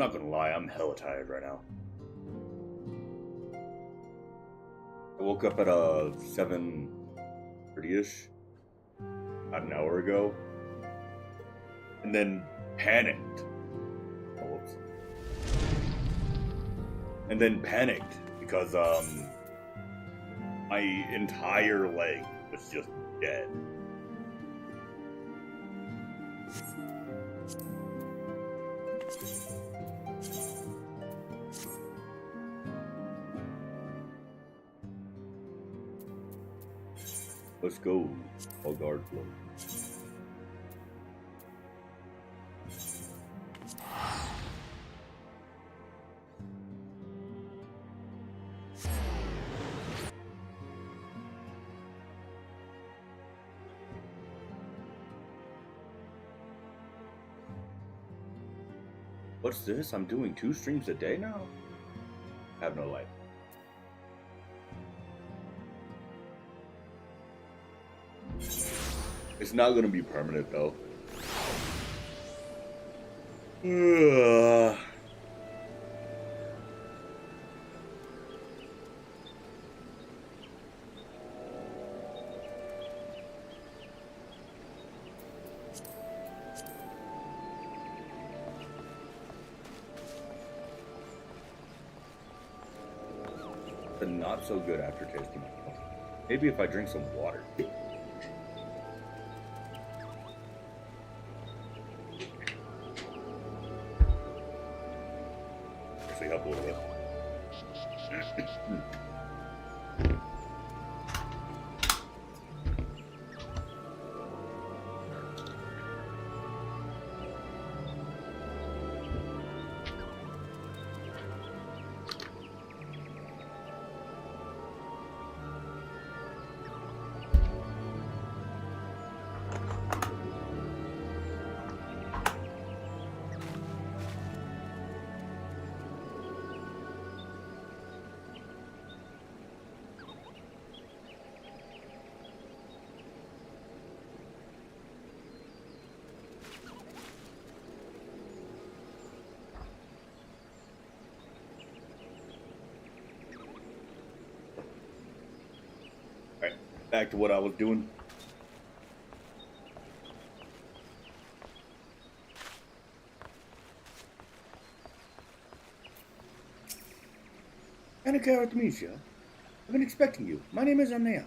not gonna lie, I'm hella tired right now. I woke up at 7:30ish, about an hour ago, and then panicked. Oh, whoops. And then panicked because my entire leg was just dead. Let's go. All guard flow. What's this? I'm doing 2 streams a day now? I have no life. It's not gonna be permanent though. The not so good aftertaste. Maybe if I drink some water. Actually help a little bit. Back to what I was doing. Annika Artemisia, I've been expecting you. My name is Arnea.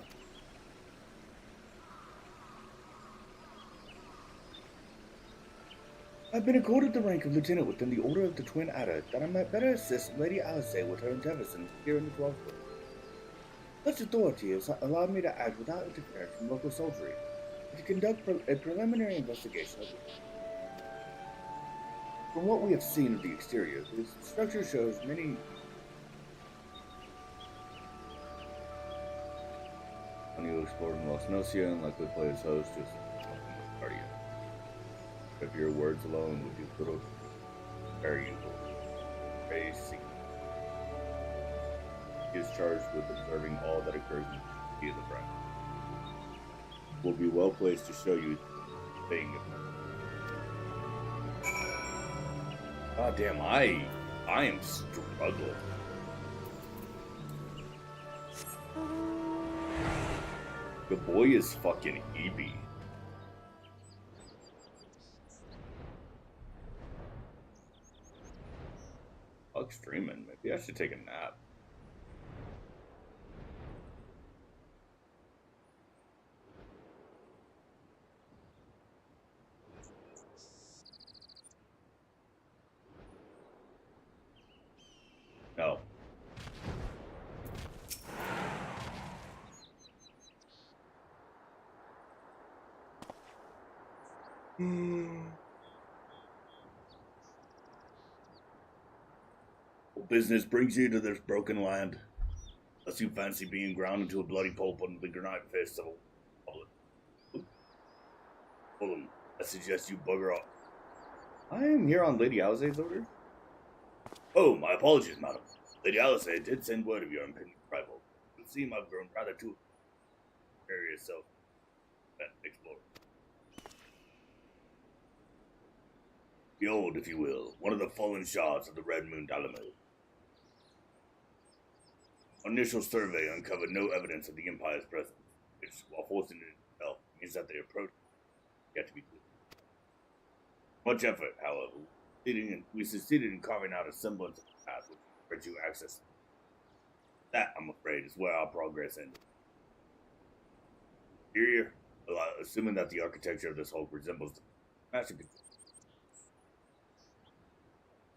I've been accorded the rank of lieutenant within the Order of the Twin Adder that I might better assist Lady Alisae with her endeavors here in the 12th Ward. Such authority has allowed me to act without interference from local soldiery and to conduct a preliminary investigation of it. From what we have seen of the exterior, the structure shows many you explored in Los Nocia and likely play as host is Guardian. If your words alone would do little prepare you for a He is charged with observing all that occurs in the city of the Bride. Will be well placed to show you the thing. God damn, I am struggling. The boy is fucking EB. Fuck streaming. Maybe I should take a nap. No. What business brings you to this broken land? Unless you fancy being ground into a bloody pulp under the granite fists of a public. Fulham, I suggest you bugger off. I am here on Lady Alisae's order. Oh, my apologies, madam. Lady Alisae did send word of your impending arrival. It would seem I've grown rather too curious, so explore. Behold, if you will, one of the fallen shards of the Red Moon Dalamo. Initial survey uncovered no evidence of the Empire's presence, which, while forcing it itself, means that they approach yet to be clear. Much effort, however, we succeeded in carving out a semblance of a path which grants you access. That, I'm afraid, is where our progress ended. Interior, assuming that the architecture of this hulk resembles the master control,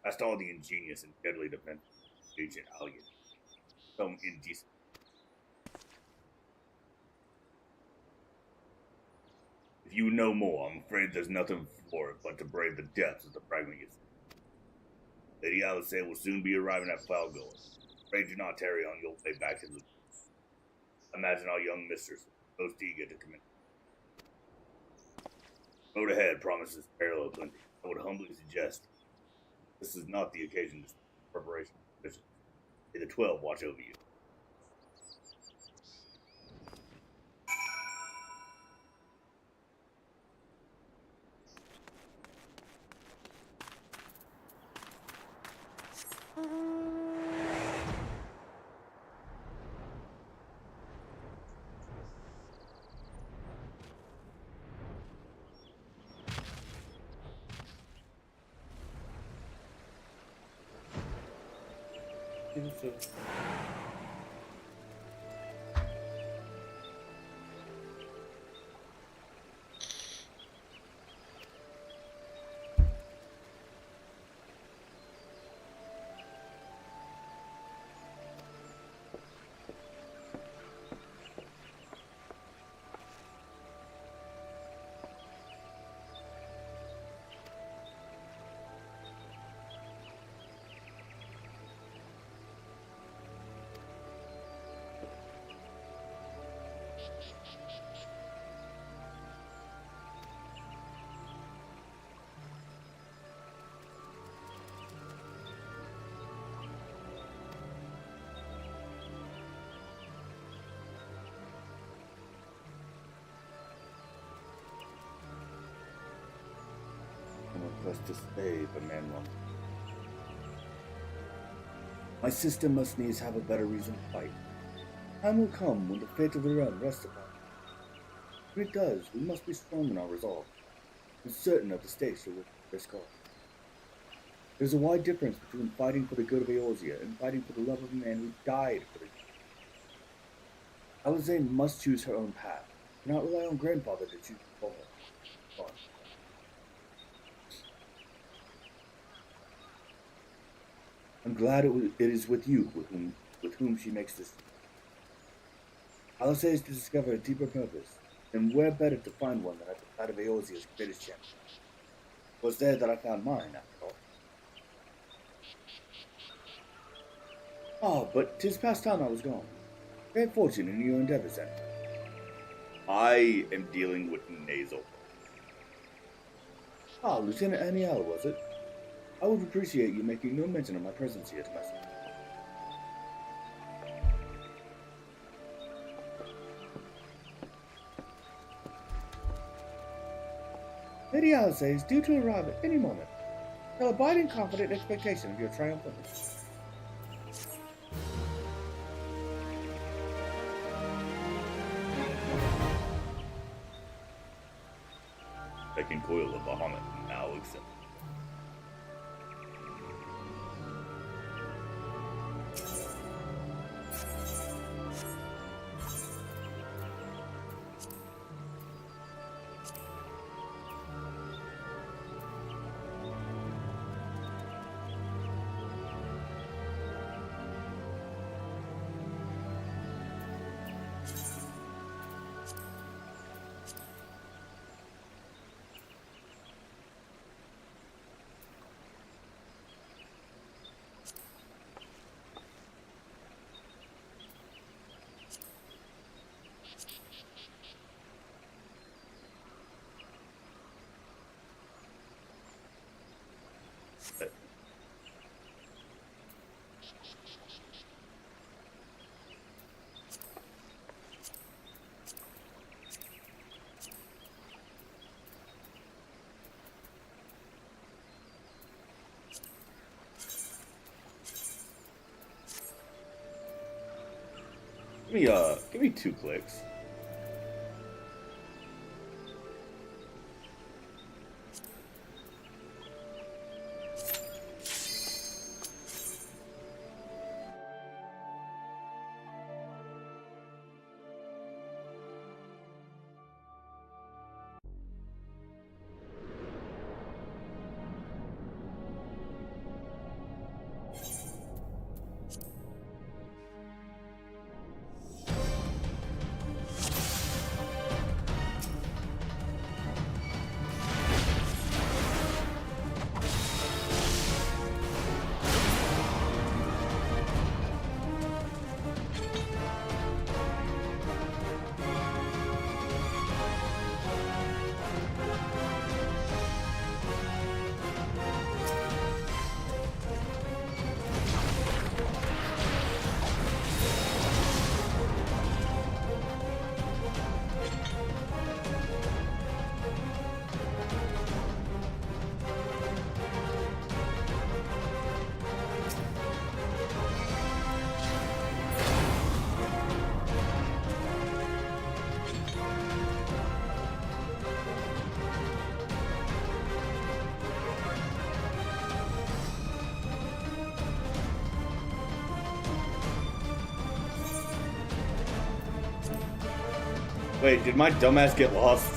past all the ingenious and deadly defense of ancient alien, some indecent. If you know more, I'm afraid there's nothing for it but to brave the depths of the fragment you see. Lady Alisae will soon be arriving at Falgor. Pray do not tarry on your way back to the... Imagine our young mistress, most eager to commit. Road ahead promises parallel plenty. I would humbly suggest this is not the occasion to preparation. May the 12 watch over you. Request to stay if a man wants. My sister must needs have a better reason to fight. Time will come when the fate of the realm rests upon us. When it does, we must be strong in our resolve, and certain of the stakes for this cause. There's a wide difference between fighting for the good of Eorzea and fighting for the love of a man who died for the good. Alisae must choose her own path, and not rely on grandfather to choose for her. I'm glad it is with you with whom she makes this. Alisae is to discover a deeper purpose, and where better to find one than at the side of Eorzea's greatest champion? It was there that I found mine, after all. Ah, but 'tis past time I was gone. Great fortune in your endeavors, then. I am dealing with nasal. Ah, Lieutenant Aniel, was it? I would appreciate you making no mention of my presence here to myself. Lady Alisae is due to arrive at any moment. Shall abide in confident expectation of your triumphant. Second coil of Bahamut now accepted. give me 2 clicks. Wait, did my dumbass get lost?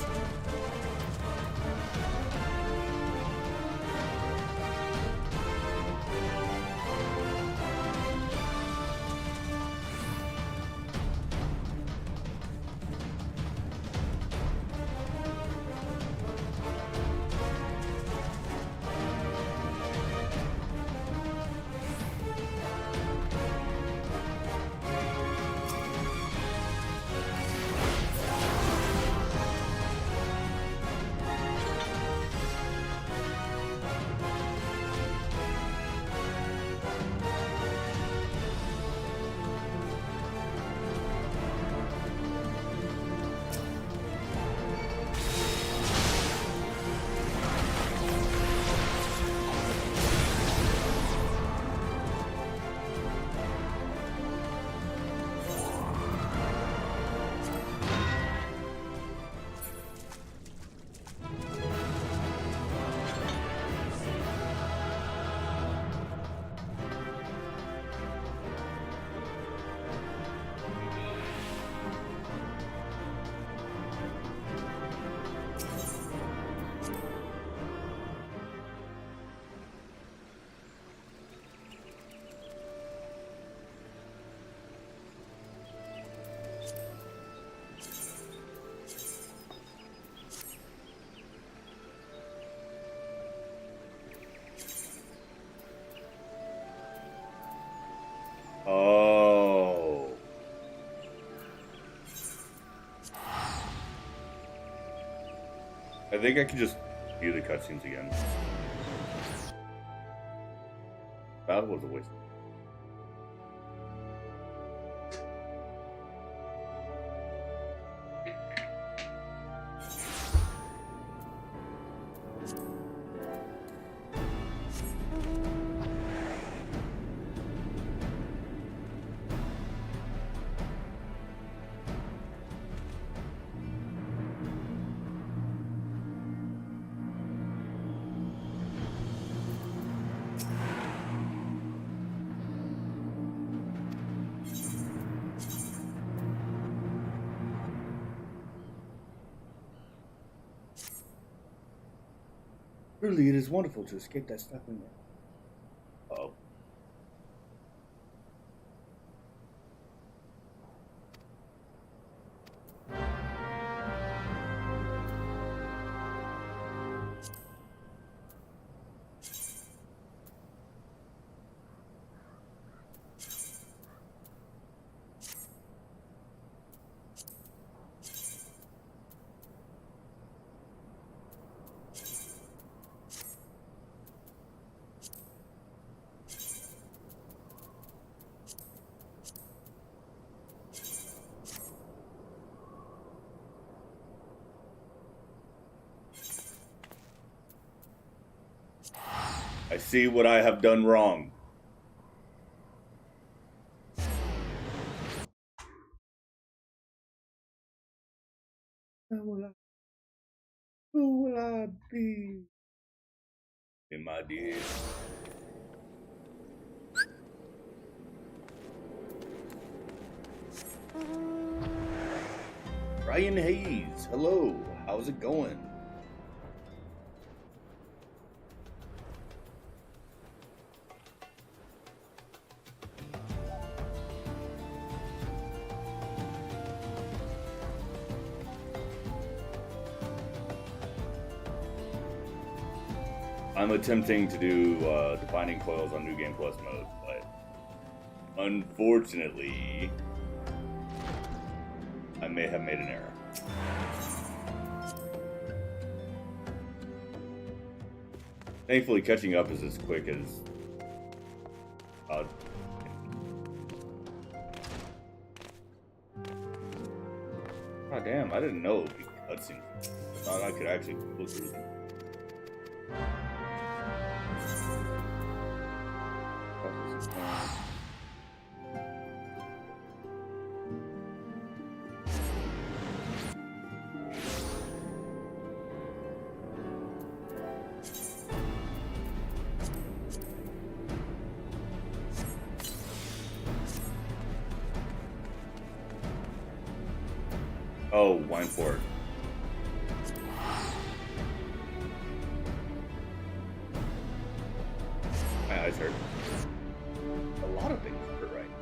Oh. I think I could just view the cutscenes again. That was a waste. Truly, it is wonderful to escape that stuff in there. Oh. I see what I have done wrong. Who will I be? In my dear. Ryan Hayes, hello. How's it going? I'm attempting to do defining coils on New Game Plus mode, but unfortunately, I may have made an error. Thankfully, catching up is as quick as... God damn, I didn't know it would be cutscenes. I thought I could actually look through them. Oh, wine port. My eyes hurt. A lot of things hurt right now.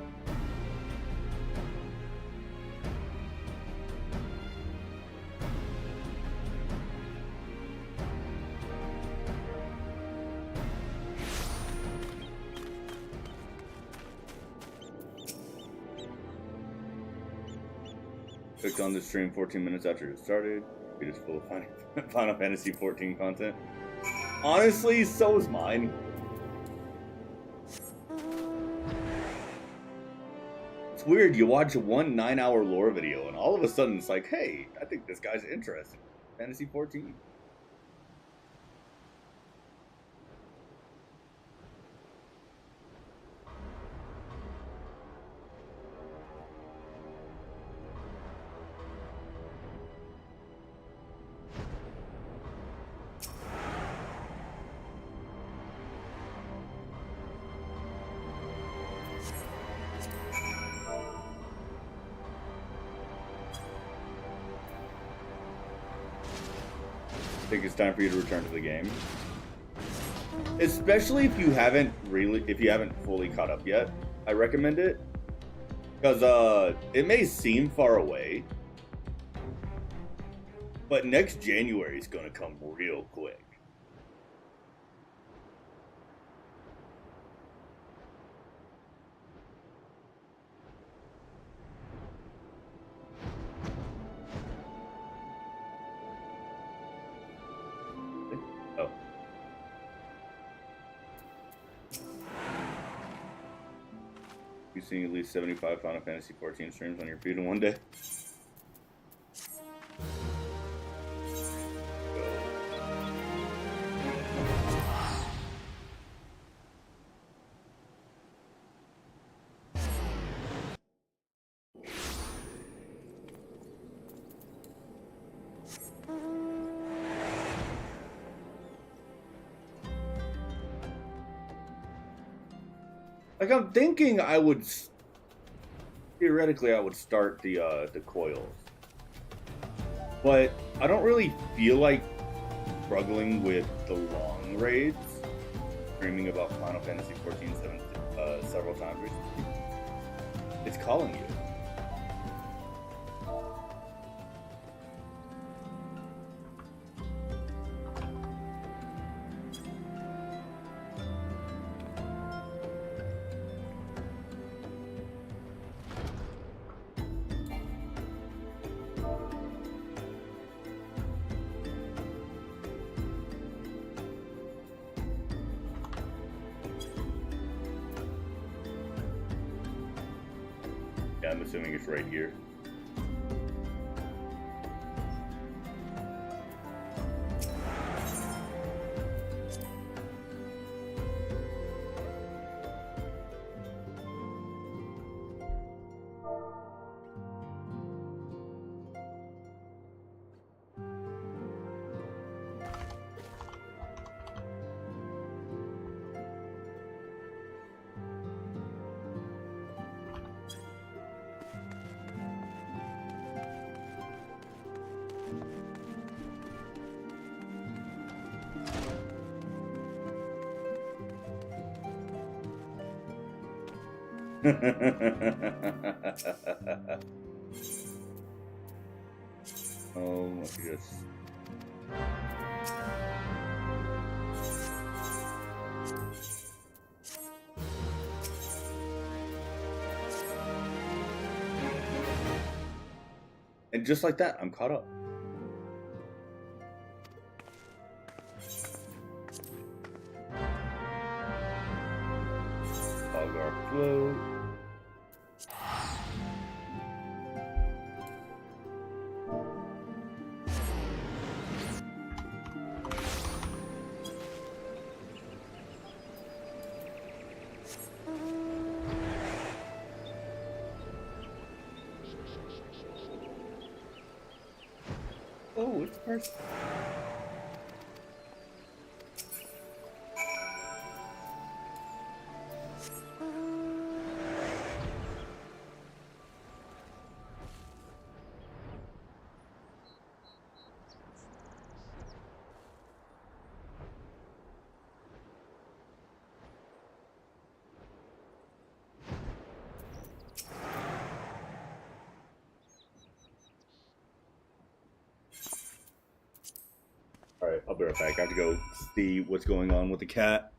Clicked on the stream 14 minutes after it started. It is full of Final Fantasy 14 content. Honestly, so is mine. It's weird, you watch one 9-hour lore video and all of a sudden it's like, hey, I think this guy's interested in Fantasy 14. I think it's time for you to return to the game. Especially if you haven't fully caught up yet. I recommend it. Because it may seem far away, but next January is gonna come real quick. Oh. You seeing at least 75 Final Fantasy 14 streams on your feed in one day? Like, I'm thinking theoretically I would start the coils, but I don't really feel like struggling with the long raids. Dreaming about Final Fantasy 14 several times recently. It's calling you. I'm assuming it's right here. Oh, yes. And just like that, I'm caught up. Agar float. Oh, it's first. All right, I'll be right back. I have to go see what's going on with the cat.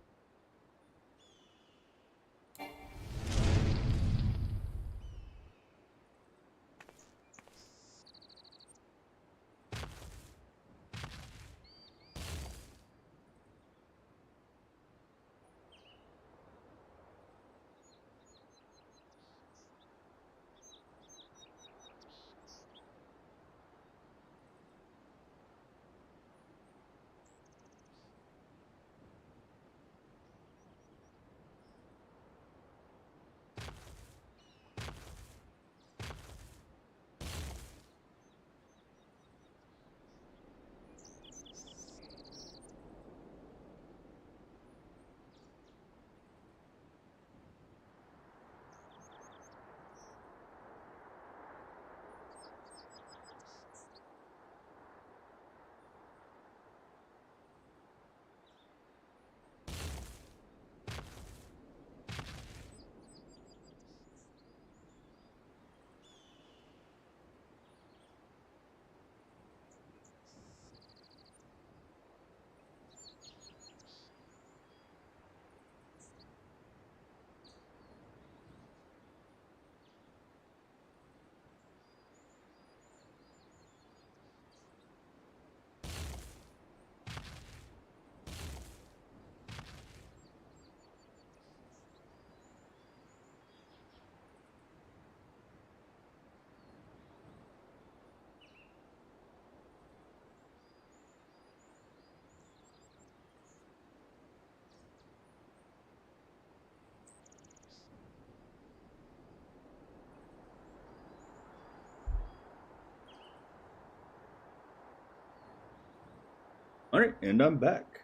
All right, and I'm back.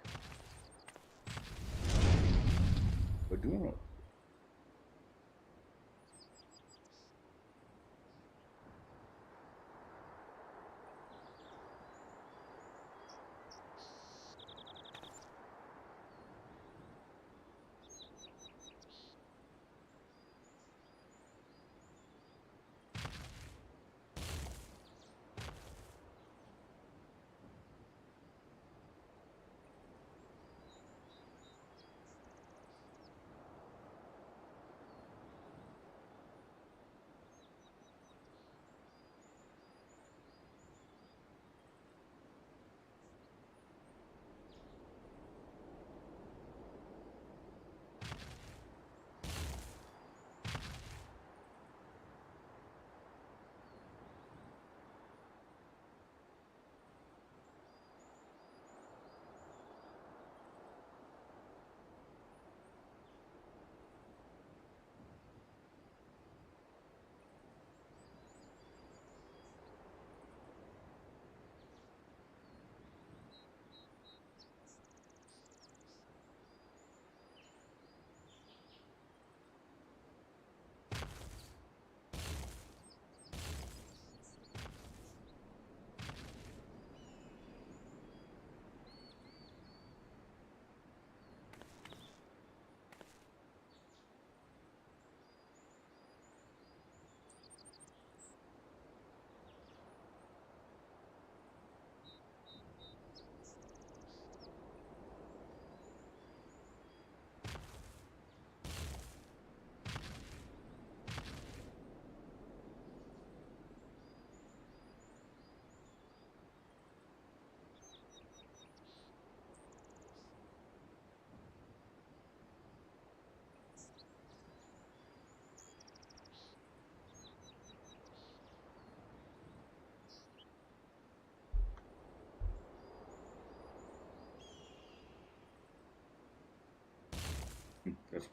We're doing it.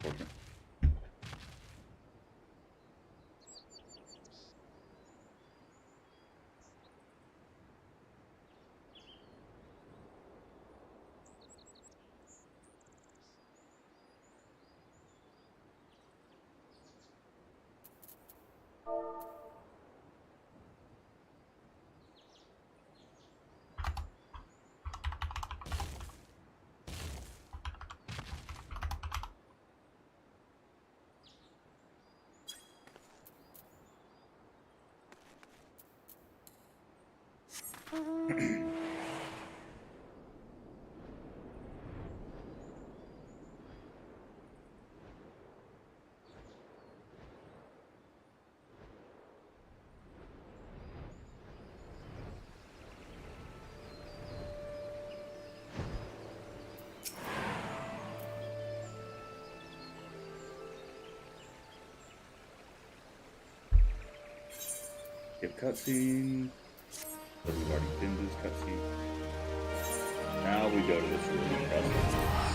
That's important. Skip cutscene. But we've already been to this cutscene. Now we go to this really impressive.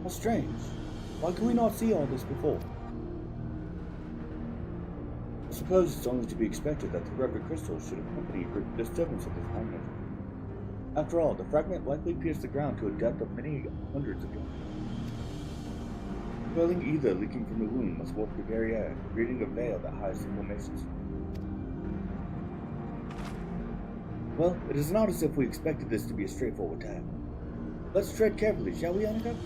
How strange. Why could we not see all this before? I suppose it's only to be expected that the reverend crystals should accompany the disturbance of this magnet. After all, the fragment likely pierced the ground to a depth of many hundreds of yards. Swelling ether leaking from the wound must warp the very air, creating a veil that hides the formations. Well, it is not as if we expected this to be a straightforward attack. Let's tread carefully, shall we, Annika?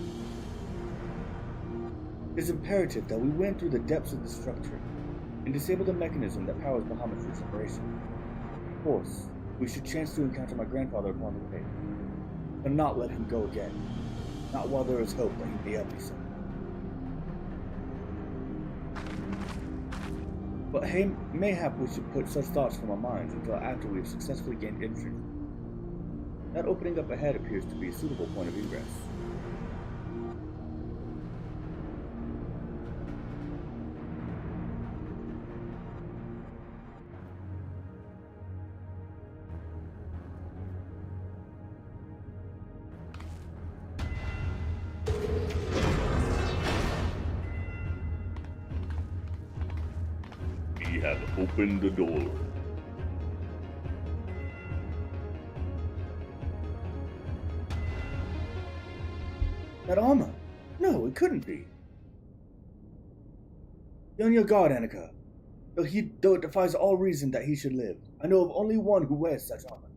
It is imperative that we went through the depths of the structure and disable the mechanism that powers Bahamut's regeneration. Of course, we should chance to encounter my grandfather upon the way, but not let him go again. Not while there is hope that he may yet be so. But hey, mayhap we should put such thoughts from our minds until after we have successfully gained entry. That opening up ahead appears to be a suitable point of egress. We have opened the door. That armor? No, it couldn't be. Be on your guard, Annika. Though it defies all reason that he should live, I know of only one who wears such armor.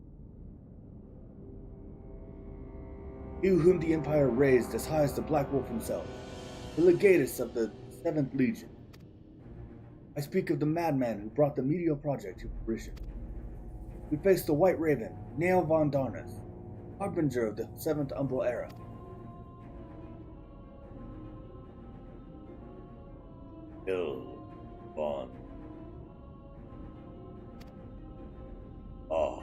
He whom the Empire raised as high as the Black Wolf himself, the legatus of the 7th Legion. I speak of the madman who brought the Meteor Project to fruition. We faced the White Raven, Neil von Darnus, harbinger of the 7th Umbral Era. Neil von. Ah,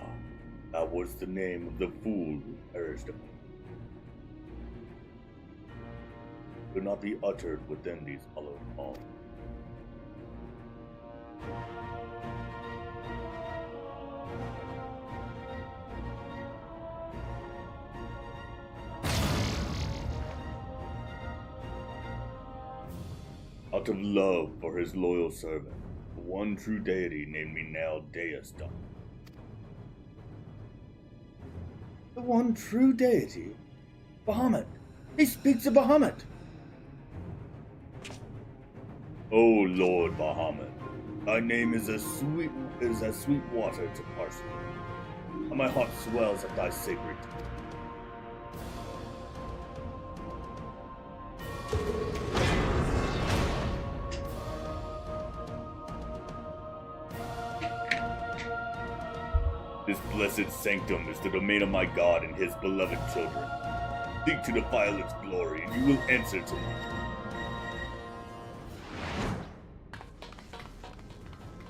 that was the name of the fool who perished upon. Could not be uttered within these hallowed halls. Out of love for his loyal servant, the one true deity named me now Deuston. The one true deity? Bahamut! He speaks of Bahamut! O Lord Bahamut, thy name is as sweet water to parsley, and my heart swells at thy sacred. This blessed sanctum is the domain of my God and his beloved children. Seek to defile its glory, and you will answer to me.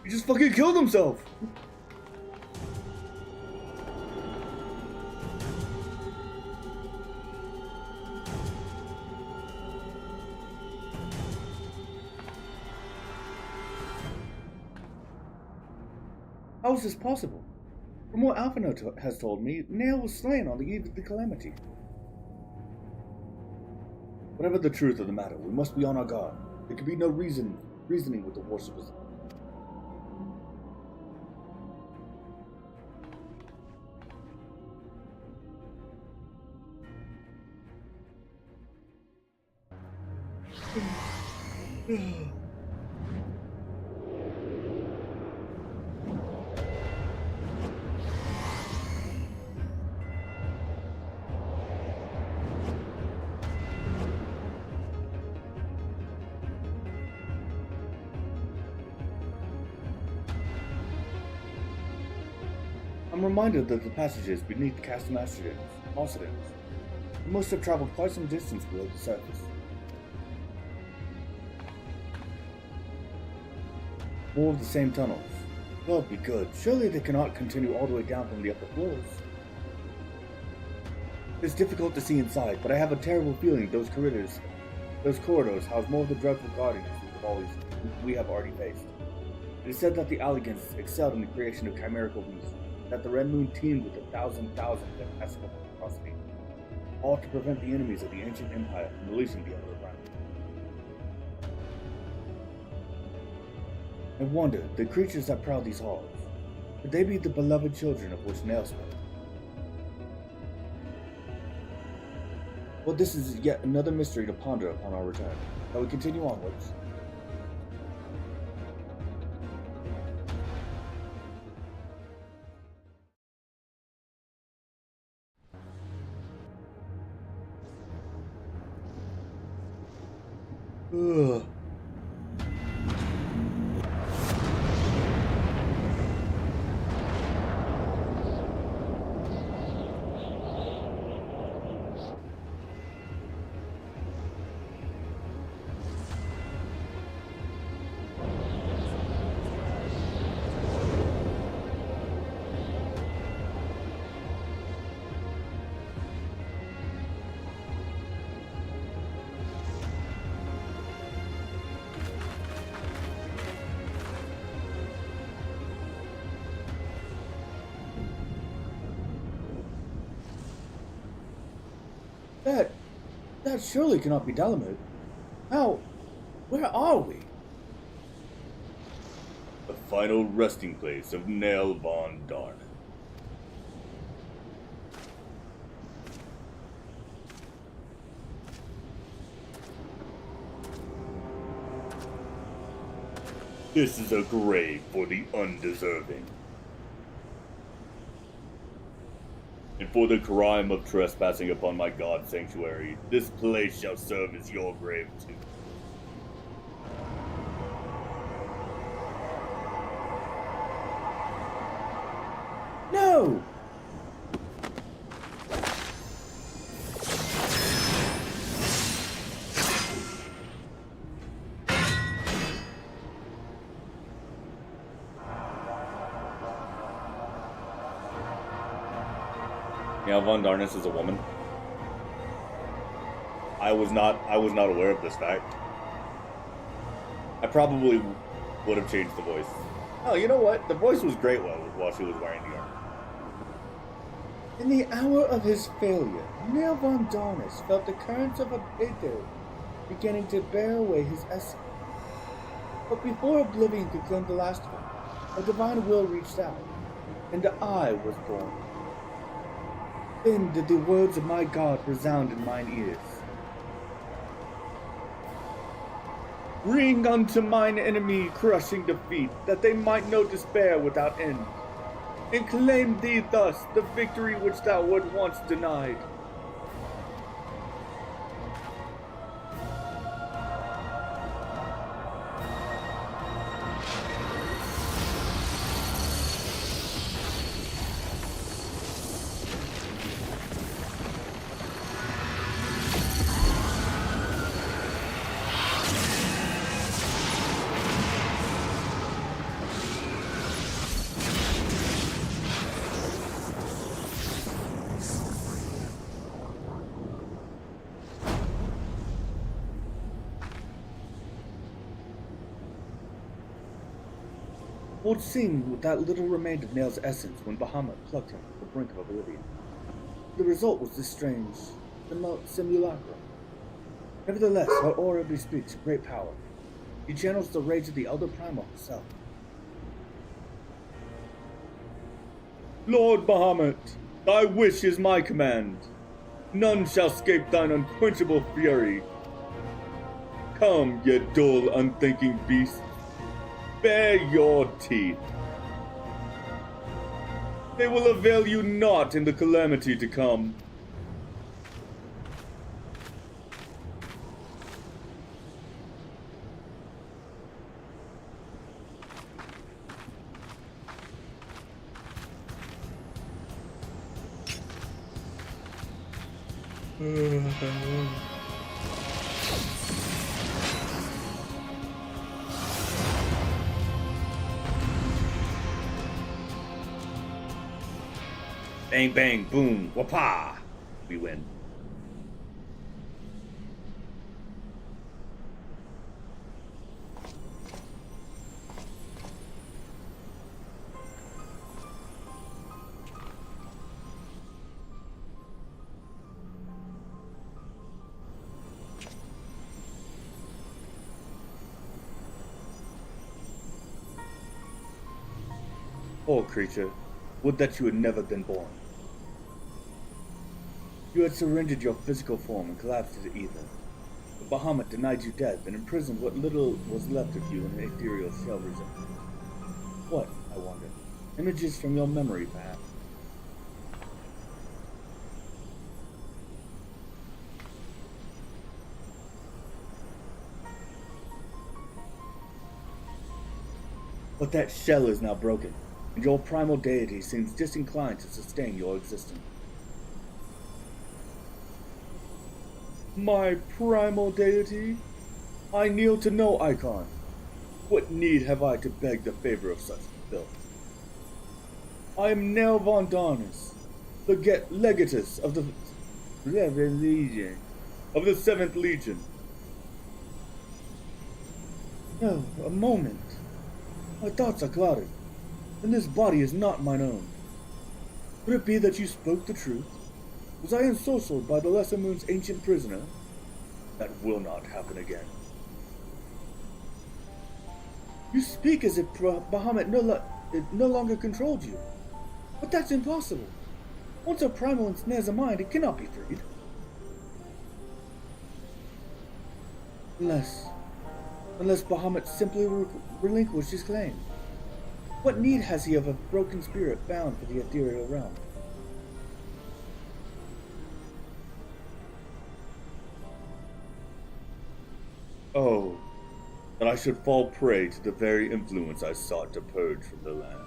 He just fucking killed himself! How is this possible? From what Alphino has told me, Nail was slain on the eve of the calamity. Whatever the truth of the matter, we must be on our guard. There can be no reasoning with the worshippers. I'm reminded that the passages beneath Carteneau must have traveled quite some distance below the surface. More of the same tunnels. God be good, surely they cannot continue all the way down from the upper floors. It's difficult to see inside, but I have a terrible feeling those corridors house more of the dreadful guardians we have already faced. It is said that the Alisae excelled in the creation of chimerical beasts, that the Red Moon teemed with 1,000 fantastical atrocities, all to prevent the enemies of the ancient empire from releasing the underground. I wonder, the creatures that prowl these halls, could they be the beloved children of which Nail spoke? Well, this is yet another mystery to ponder upon our return. Shall we continue onwards? Ugh. That surely cannot be Dalamud. How? Where are we? The final resting place of Nail von Darn. This is a grave for the undeserving. And for the crime of trespassing upon my God's sanctuary, this place shall serve as your grave too. No! Yeah, Von Darnus is a woman. I was not aware of this fact. I probably would have changed the voice. Oh, you know what? The voice was great while she was wearing the armor. In the hour of his failure, Nail von Darnus felt the currents of a bitter beginning to bear away his essence. But before oblivion could claim the last of him, a divine will reached out, and I was born. Then did the words of my God resound in mine ears. Bring unto mine enemy crushing defeat, that they might know despair without end, and claim thee thus the victory which thou wert once denied. would seem that little remained of Nail's essence when Bahamut plucked him from the brink of oblivion. The result was this strange simulacrum. Nevertheless, her aura bespeaks great power. She channels the rage of the Elder Primal herself. Lord Bahamut, thy wish is my command. None shall escape thine unquenchable fury. Come, ye dull, unthinking beast, bare your teeth. They will avail you naught in the calamity to come. Bang, bang, boom, wapa! We win. Poor creature, would that you had never been born. You had surrendered your physical form and collapsed into ether. But Bahamut denied you death and imprisoned what little was left of you in an ethereal shell reserve. What, I wonder? Images from your memory, perhaps? But that shell is now broken, and your primal deity seems disinclined to sustain your existence. My primal deity? I kneel to no icon. What need have I to beg the favor of such filth? I am Nell von Darnus, the legatus of the Legion, Of the 7th Legion. No, a moment. My thoughts are clouded, and this body is not mine own. Could it be that you spoke the truth? Was I ensorcelled by the Lesser Moon's ancient prisoner? That will not happen again. You speak as if Bahamut no longer controlled you. But that's impossible. Once a primal ensnares a mind, it cannot be freed. Unless Bahamut simply relinquished his claim. What need has he of a broken spirit bound for the ethereal realm? Oh, that I should fall prey to the very influence I sought to purge from the land.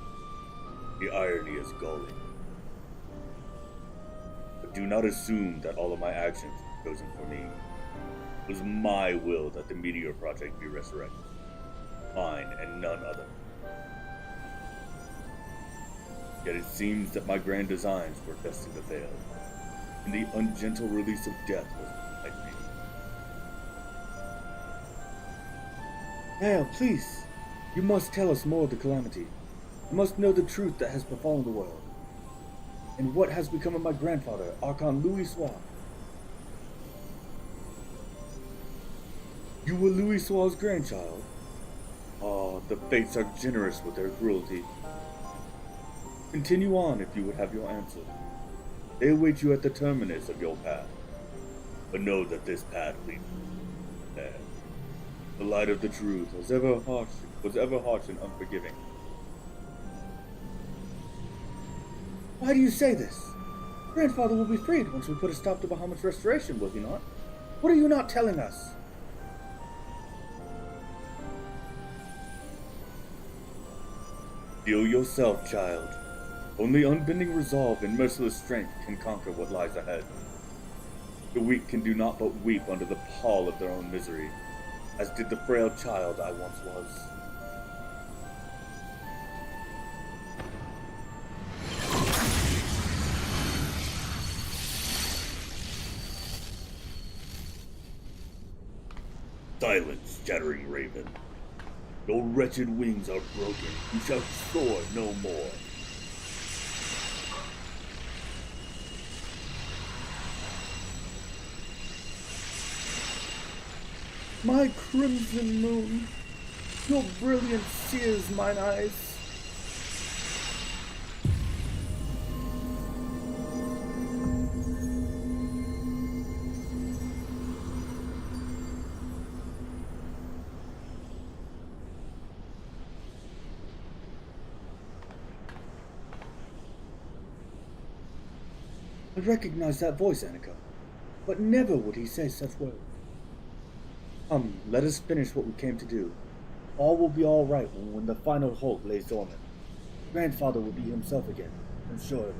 The irony is galling. But do not assume that all of my actions were chosen for me. It was my will that the Meteor Project be resurrected. Mine and none other. Yet it seems that my grand designs were destined to fail, and the ungentle release of death was behind me. Now, please, you must tell us more of the calamity. You must know the truth that has befallen the world. And what has become of my grandfather, Archon Louisoix? You were Louisoix's grandchild? Ah, the fates are generous with their cruelty. Continue on if you would have your answer. They await you at the terminus of your path. But know that this path leads there. The light of the truth was ever harsh and unforgiving. Why do you say this? Grandfather will be freed once we put a stop to Bahamut's restoration, will he not? What are you not telling us? Steel yourself, child. Only unbending resolve and merciless strength can conquer what lies ahead. The weak can do naught but weep under the pall of their own misery, as did the frail child I once was. Silence, chattering raven. Your wretched wings are broken. You shall soar no more. My crimson moon, your brilliance sears mine eyes. I recognize that voice, Annika, but never would he say such words. Come, let us finish what we came to do. All will be all right when the final halt lays dormant. Grandfather will be himself again, I'm sure of it.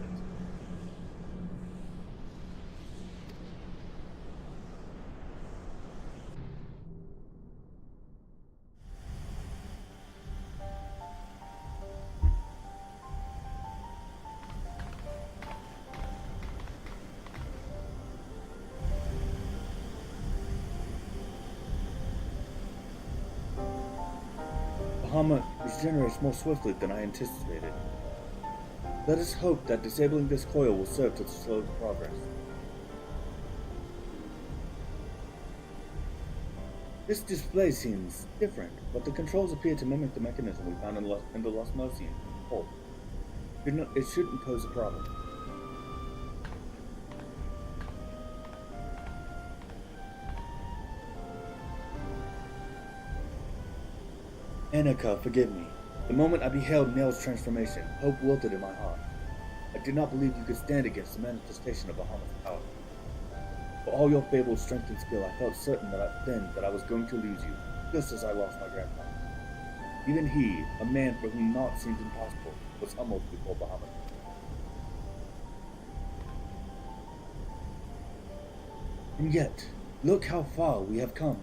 Bahamut regenerates more swiftly than I anticipated. Let us hope that disabling this coil will serve to slow the progress. This display seems different, but the controls appear to mimic the mechanism we found in the Louisoix hole. It shouldn't pose a problem. Annika, forgive me. The moment I beheld Nell's transformation, hope wilted in my heart. I did not believe you could stand against the manifestation of Bahamut's power. For all your fabled strength and skill, I felt certain that I was going to lose you, just as I lost my grandfather. Even he, a man for whom naught seemed impossible, was humbled before Bahamut. And yet, look how far we have come.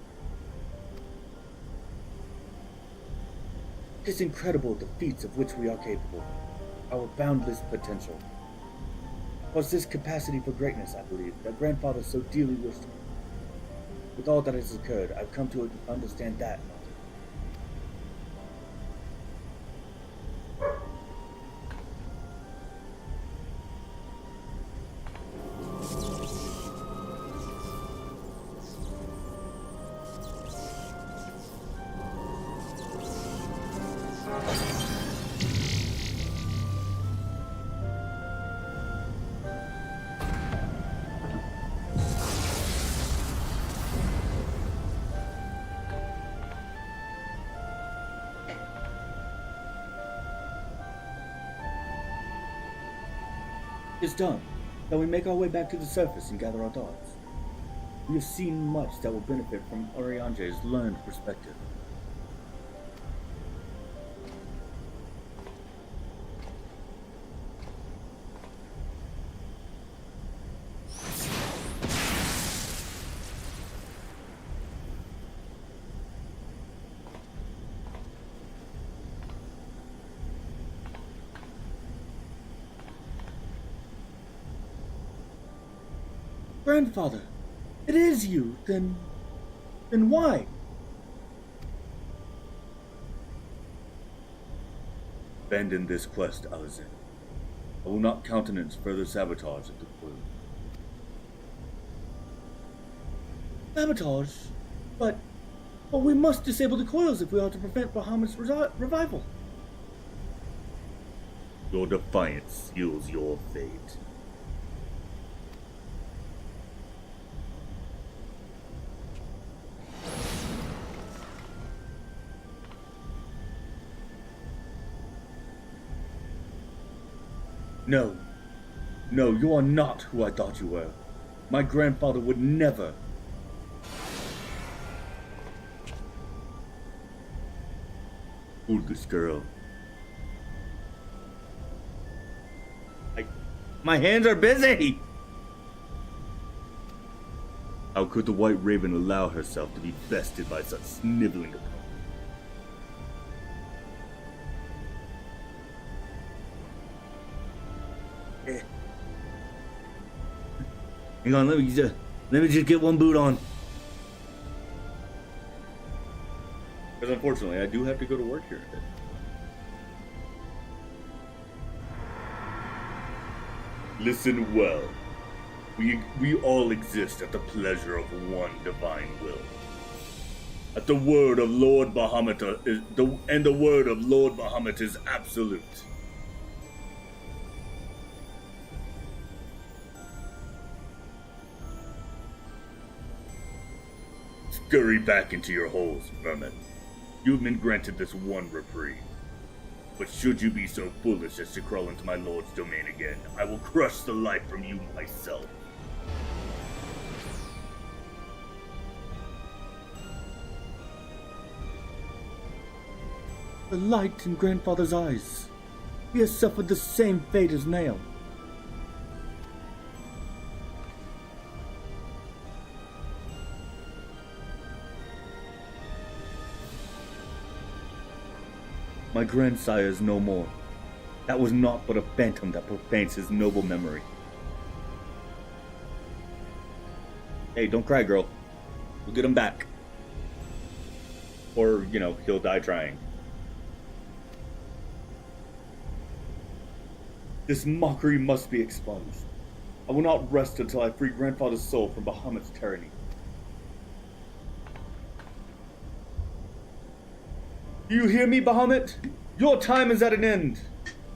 It is incredible the feats of which we are capable, our boundless potential. It was this capacity for greatness, I believe, that grandfather so dearly wished for. With all that has occurred, I've come to understand that now. It's done. Shall we make our way back to the surface and gather our thoughts? We have seen much that will benefit from Oriange's learned perspective. Grandfather, it is you, then why? Abandon this quest, Alisae. I will not countenance further sabotage of the crew. Sabotage? But we must disable the coils if we are to prevent Bahamut's revival. Your defiance seals your fate. No, you are not who I thought you were. My grandfather would never. Hold this girl. My hands are busy! How could the White Raven allow herself to be bested by such sniveling opponents? Hang on, let me just get one boot on. Because unfortunately, I do have to go to work here in a bit. Listen well. We all exist at the pleasure of one divine will. At the word of Lord Bahamut the word of Lord Bahamut is absolute. Scurry back into your holes, vermin. You have been granted this one reprieve. But should you be so foolish as to crawl into my lord's domain again, I will crush the life from you myself. The light in grandfather's eyes. He has suffered the same fate as Nail. My grandsire is no more. That was naught but a phantom that profanes his noble memory. Hey, don't cry, girl. We'll get him back. Or, he'll die trying. This mockery must be expunged. I will not rest until I free grandfather's soul from Bahamut's tyranny. Do you hear me, Bahamut? Your time is at an end.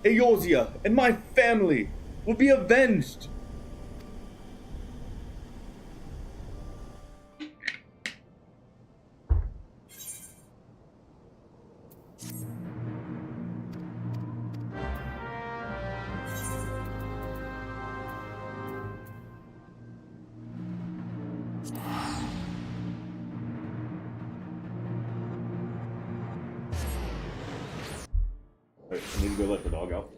Eorzea and my family will be avenged. Alright, I need to go let the dog out.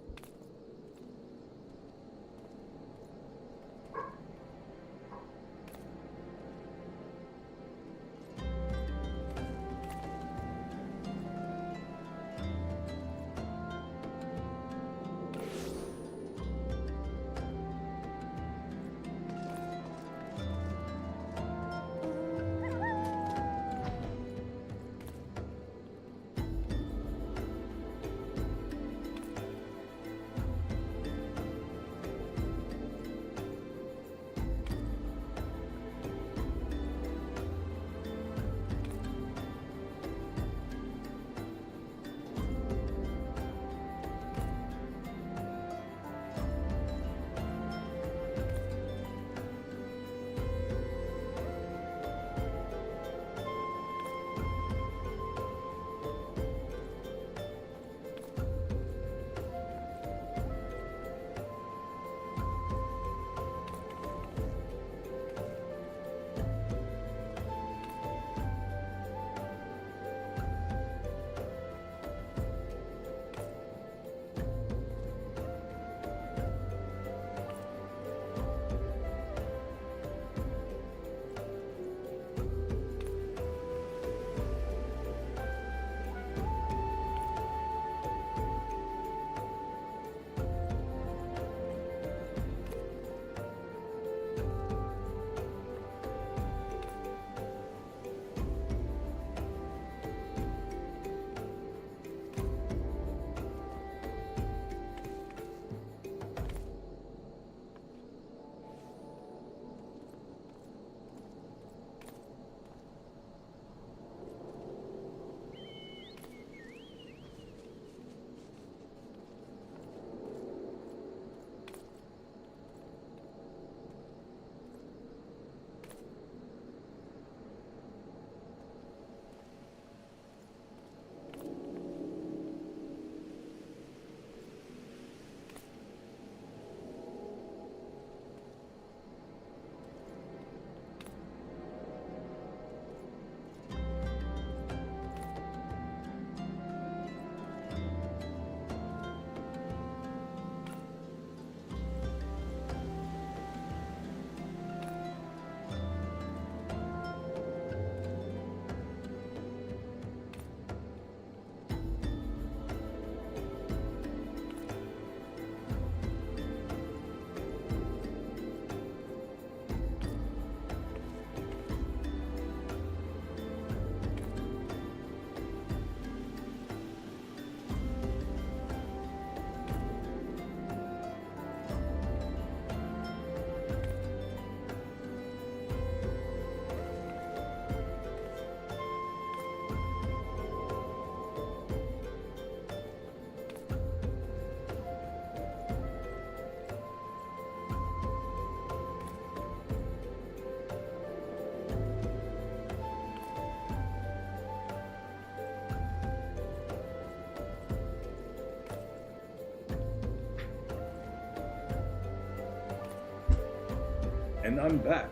And I'm back.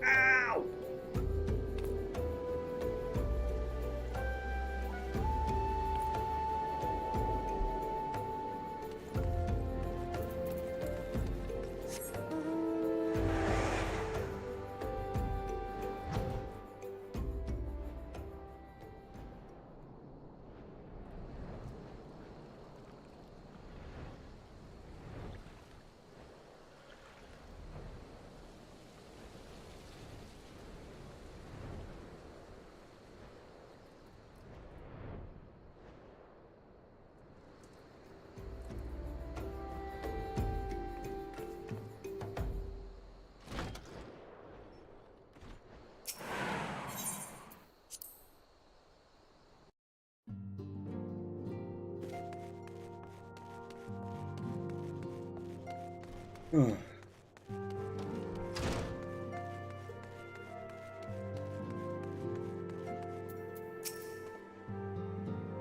Ow!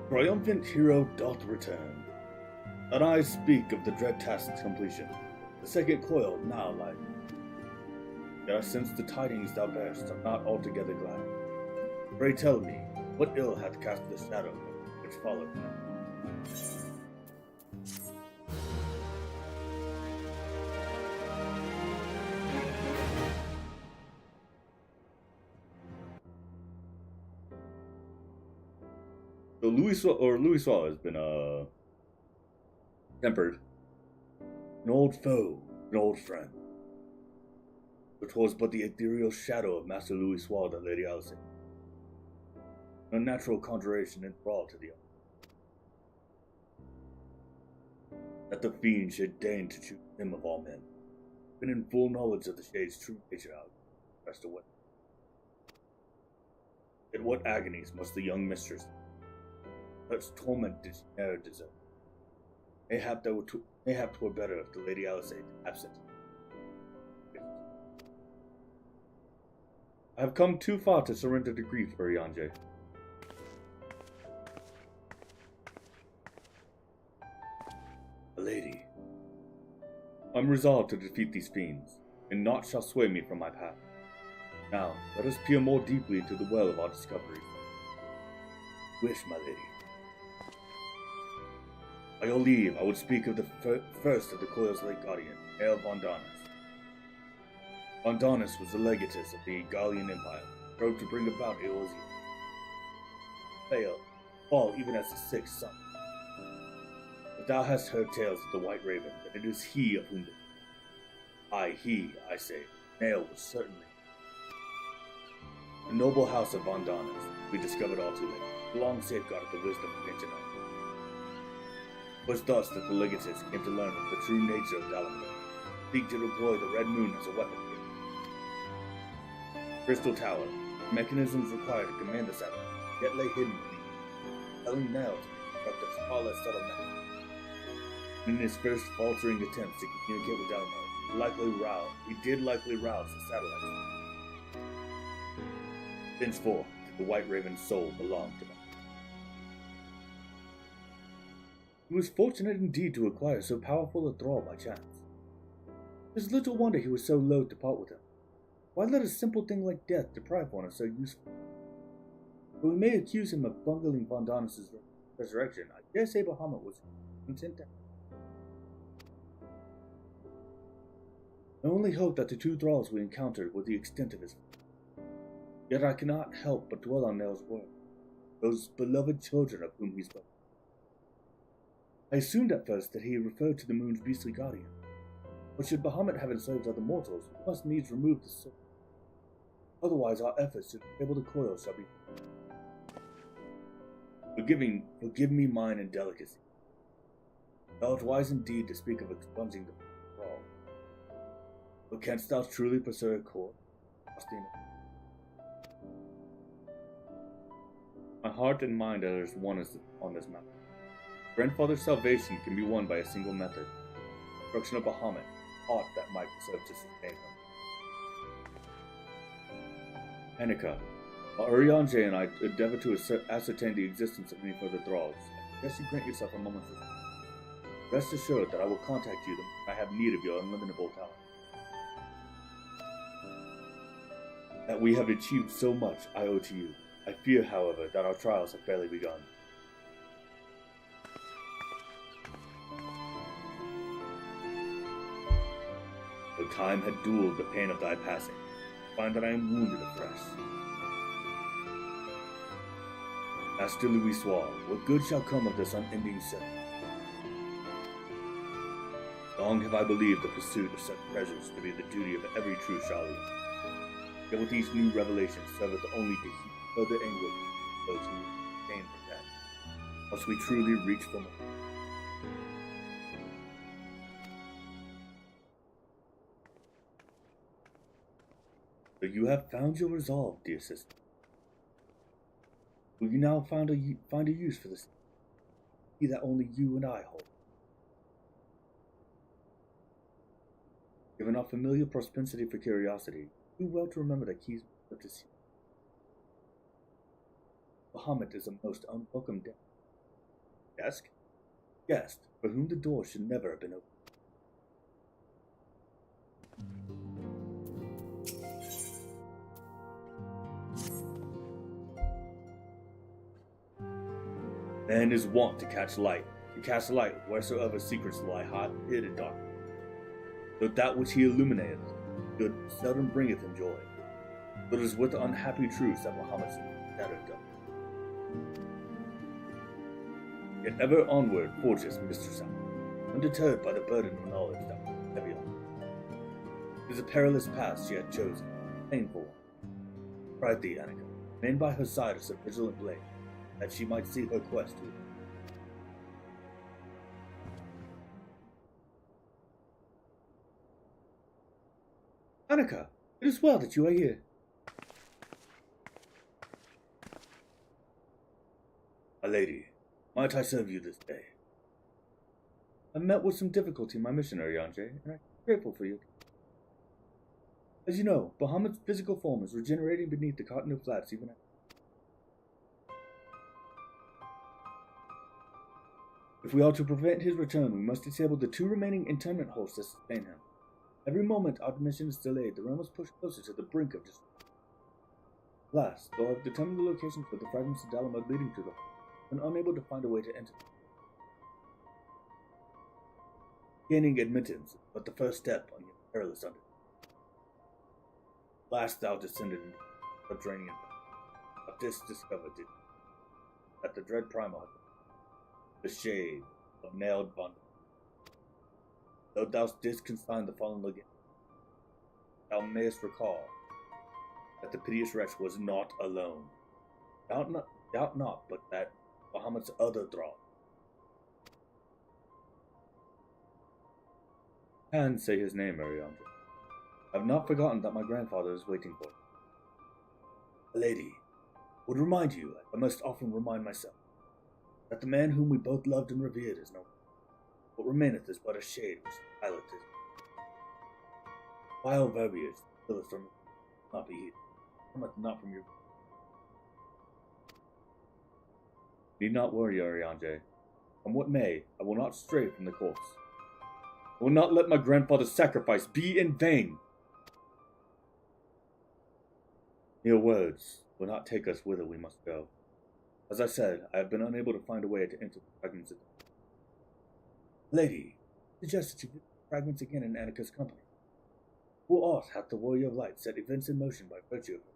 Triumphant hero doth return, and I speak of the dread task's completion. The second coil now light. Yet I sense the tidings thou bearest are not altogether glad. Pray tell me, what ill hath cast the shadow which followed me? So Louisoix has been tempered. An old foe, an old friend. But was but the ethereal shadow of Master Louisoix that Lady Alisae. An unnatural conjuration enthralled to the other. That the fiend should deign to choose him of all men, been in full knowledge of the shade's true nature out, rest away. Yet what agonies must the young mistress, such torment did she ne'er deserve? Mayhap 'twere better if the Lady Alisae absent. I have come too far to surrender to grief, Urianger. A lady. I'm resolved to defeat these fiends, and naught shall sway me from my path. Now, let us peer more deeply into the well of our discoveries. Wish, my lady. By your leave, I would speak of the first of the coil's late guardian, Herr Vondanus. Vondanus was the legatus of the Gallian Empire, strove to bring about Alisae. Fall even as the sixth son. But thou hast heard tales of the White Raven, that it is he of whom I say, Nail was certainly. The noble house of Vondanus, we discovered all too late, long safeguarded the wisdom of ancient art. It was thus that the legatus came to learn of the true nature of Dalamar, seek to deploy the Red Moon as a weapon. Crystal Tower, the mechanisms required to command the satellite, yet lay hidden beneath, telling Nail to construct a far less subtle method. In his first faltering attempts to communicate with Dalamar, he did likely rouse the satellites. Thenceforth, the White Raven's soul belonged to him. He was fortunate indeed to acquire so powerful a thrall by chance. It is little wonder he was so loath to part with him. Why let a simple thing like death deprive one of so useful? Though we may accuse him of bungling Vondanus' resurrection, I dare say Bahamut was content to. I only hope that the two thralls we encountered were the extent of his. Yet I cannot help but dwell on Nail's words, those beloved children of whom he spoke. I assumed at first that he referred to the moon's beastly guardian. But should Bahamut have enslaved other mortals, we must needs remove the soul. Otherwise our efforts to disable the coils shall be. Forgive me mine indelicacy. Thou art wise indeed to speak of expunging the thrall. But canst thou truly pursue a court? My heart and mind are as one on this matter. Grandfather's salvation can be won by a single method. Destruction of Bahamut, aught that might serve to sustain him. Annika, while Urianger and I endeavor to ascertain the existence of any further thralls, I suggest you grant yourself a moment's respite. Rest assured that I will contact you when I have need of your unlimitable talent. That we have achieved so much, I owe to you. I fear, however, that our trials have barely begun. Though time had dulled the pain of thy passing, find that I am wounded afresh. Master Louisoix, what good shall come of this unending sin? Long have I believed the pursuit of such treasures to be the duty of every true Charlie. Yet with each new revelation serveth only to heap further anguish to those who obtain from death. Must we truly reach for more? So you have found your resolve, dear sister. Will you now find a use for this key that only you and I hold? Given our familiar propensity for curiosity, do well to remember that keys are to see. Bahamut is a most unwelcome guest for whom the door should never have been opened. Man is wont to cast light wheresoever secrets lie hid in darkness. But that which he illuminateth, good seldom bringeth him joy. But it is with the unhappy truths that Bahamut's shadow doth. Yet ever onward forges Mr. Sam, undeterred by the burden of knowledge that was heavy on him. It is a perilous path she had chosen, a painful one. Cried thee, Annika, remain by her side as a vigilant blade, that she might see her quest with. Annika, it is well that you are here. My lady, might I serve you this day? I met with some difficulty in my mission, Ariane, and I'm grateful for you. As you know, Bahamut's physical form is regenerating beneath the Carteneau flats even after. If we are to prevent his return, we must disable the 2 remaining internment holes that sustain him. Every moment our mission is delayed, the realm is pushed closer to the brink of destruction. Last, though I've determined the locations for the fragments of Dalamud leading to the hole, I've been unable to find a way to enter. Gaining admittance is but the first step on your perilous undertaking. Last thou descended into the subterranean valley, of this discovered it, that the dread primal had the shade of nailed bundle. Though thou didst consign the fallen again, thou mayest recall that the piteous wretch was not alone. Doubt not but that Bahamut's other thrall. And say his name, Ariane. I have not forgotten that my grandfather is waiting for you. Lady, would remind you, as I must often remind myself, that the man whom we both loved and revered is no more. What remaineth is but a shade which pilot is. Vile verbiage filleth from not be heeded, cometh not from your. Need not worry, Ariane. Come what may, I will not stray from the course. I will not let my grandfather's sacrifice be in vain. Mere words will not take us whither we must go. As I said, I have been unable to find a way to enter the fragments of the Lady, suggest that you visit the fragments again in Annika's company. Who aught hath the warrior of light set events in motion by virtue of her?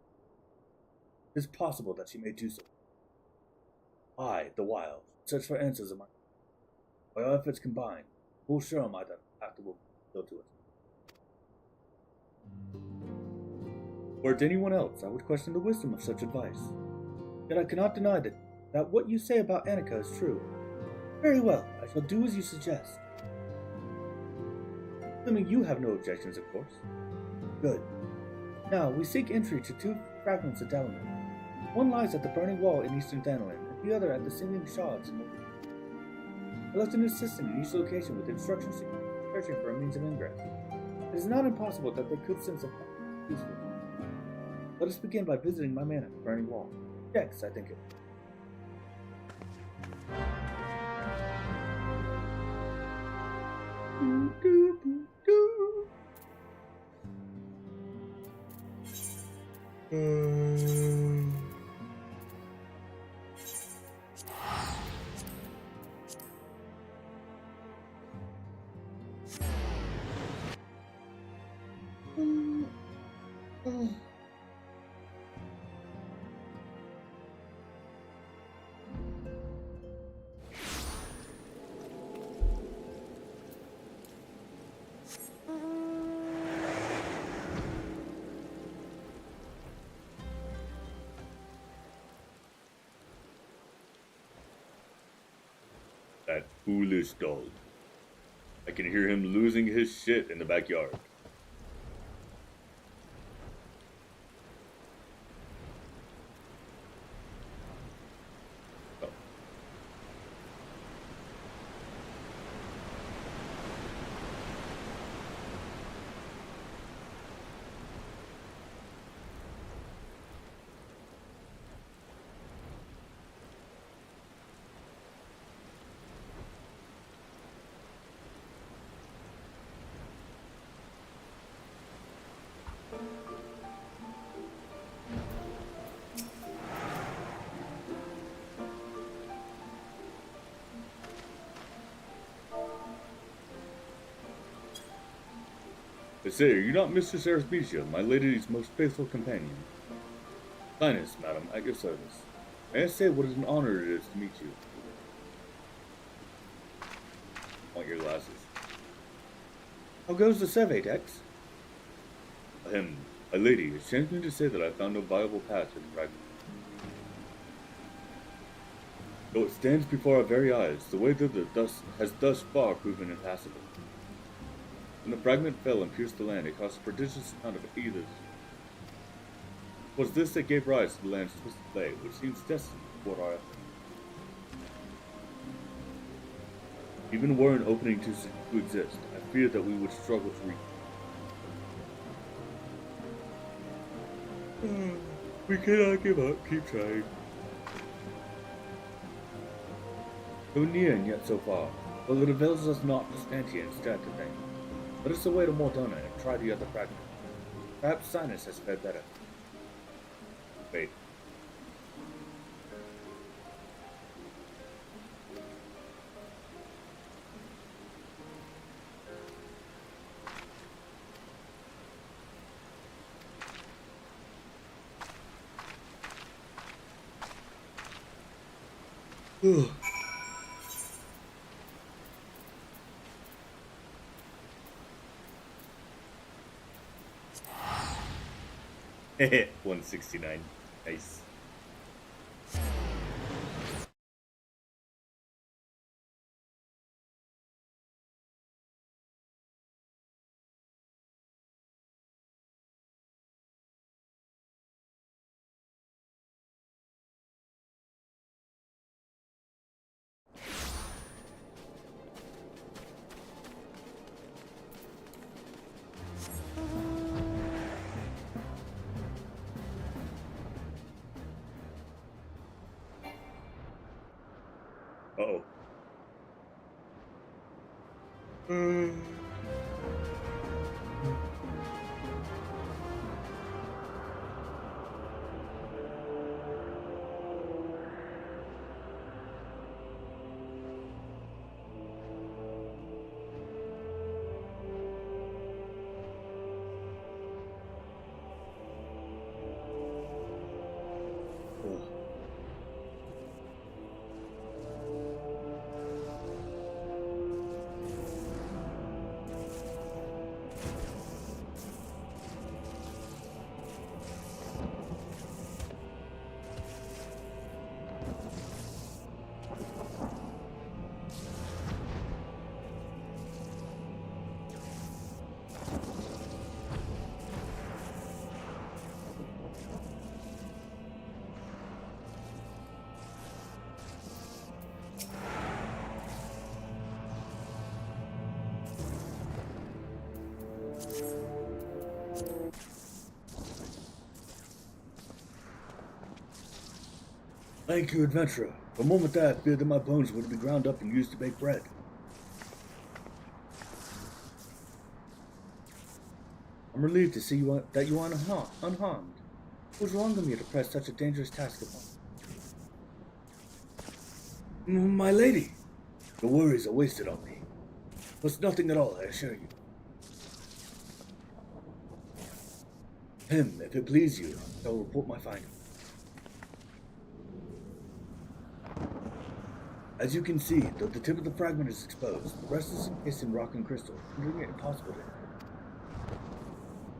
It is possible that she may do so. I, the while, search for answers of my by our efforts combined, full sure am I that the path will go to us. Were it anyone else, I would question the wisdom of such advice. Yet I cannot deny that what you say about Annika is true. Very well, I shall do as you suggest. Assuming you have no objections, of course. Good. Now, we seek entry to 2 fragments of Dalamud. One lies at the burning wall in eastern Danelin, and the other at the singing shards in northern. I left an assistant in each location with instructions searching for a means of ingress. It is not impossible that they could sense a useful. Let us begin by visiting my man at the burning wall. Yes, I think it. That foolish dog. I can hear him losing his shit in the backyard. Oh. Alisae, are you not Mistress Arasbetia, my lady's most faithful companion? Highness, madam, at your service. May I say what an honor it is to meet you? Want your glasses? How goes the survey, Dex? Ahem, my lady, it shames me to say that I found no viable path to the fragment. Though it stands before our very eyes, the way thither has thus far proven impassable. When the fragment fell and pierced the land, it caused a prodigious amount of either. It was this that gave rise to the land's twisted lay, which seems destined toward our effort. Even were an opening to exist, I fear that we would struggle to reach. We cannot give up. Keep trying. So near and yet so far, but it avails us not to stand here instead to think. Let us away to Mortona and try the other fragment. Perhaps Sinus has fared better. Wait. Ugh. 169. Nice. Uh-oh. Thank you, adventurer. For a moment there, I feared that my bones would be ground up and used to bake bread. I'm relieved to see that you are unharmed. It was wrong of me to press such a dangerous task upon you. My lady, your worries are wasted on me. It's nothing at all, I assure you. Him, if it please you, I will report my findings. As you can see, though the tip of the fragment is exposed, the rest is encased in rock and crystal, rendering it impossible to hit.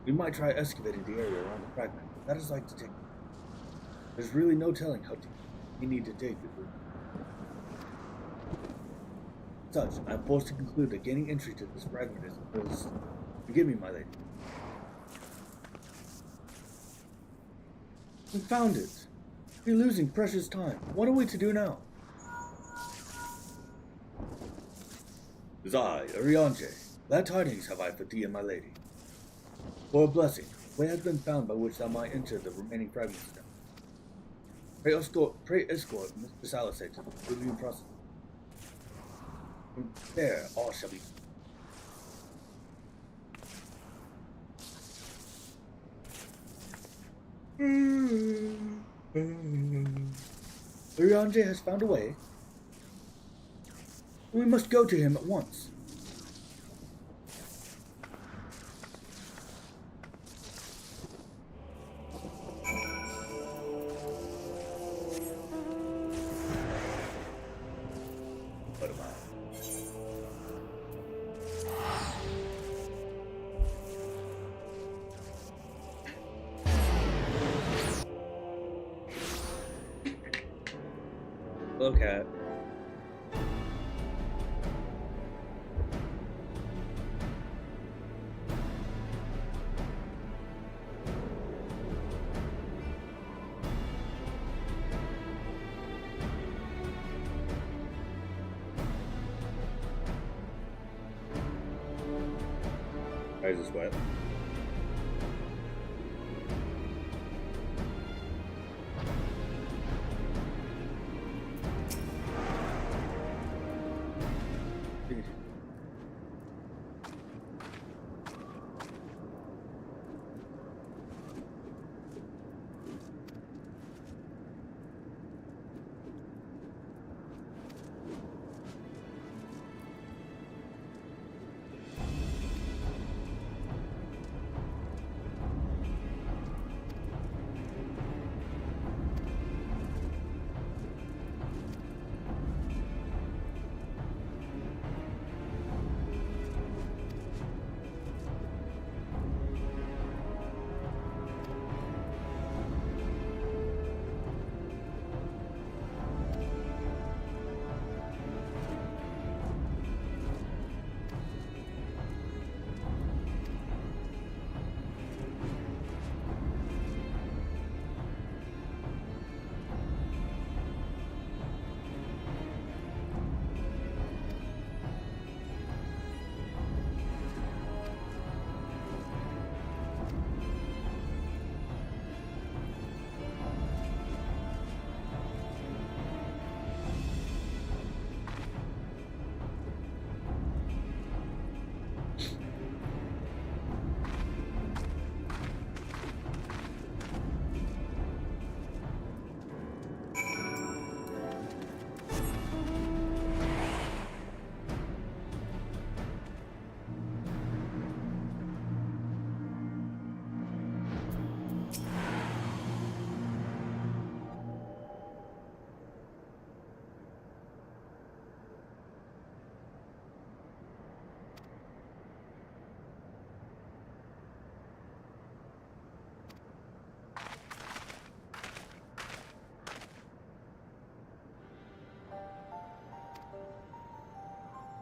We might try excavating the area around the fragment, but that is like to dig. There's really no telling how deep we need to dig before. Such, I am forced to conclude that gaining entry to this fragment is forgive me, my lady. Confound it! We're losing precious time. What are we to do now? It is I, Ariange. Glad tidings have I for thee and my lady. For a blessing, a way has been found by which thou might enter the remaining fragments of them. Pray escort Mr. Alisae to the reviewing process. From there, all shall be. Ariange has found a way. We must go to him at once. Hello, cat. Eyes are sweat.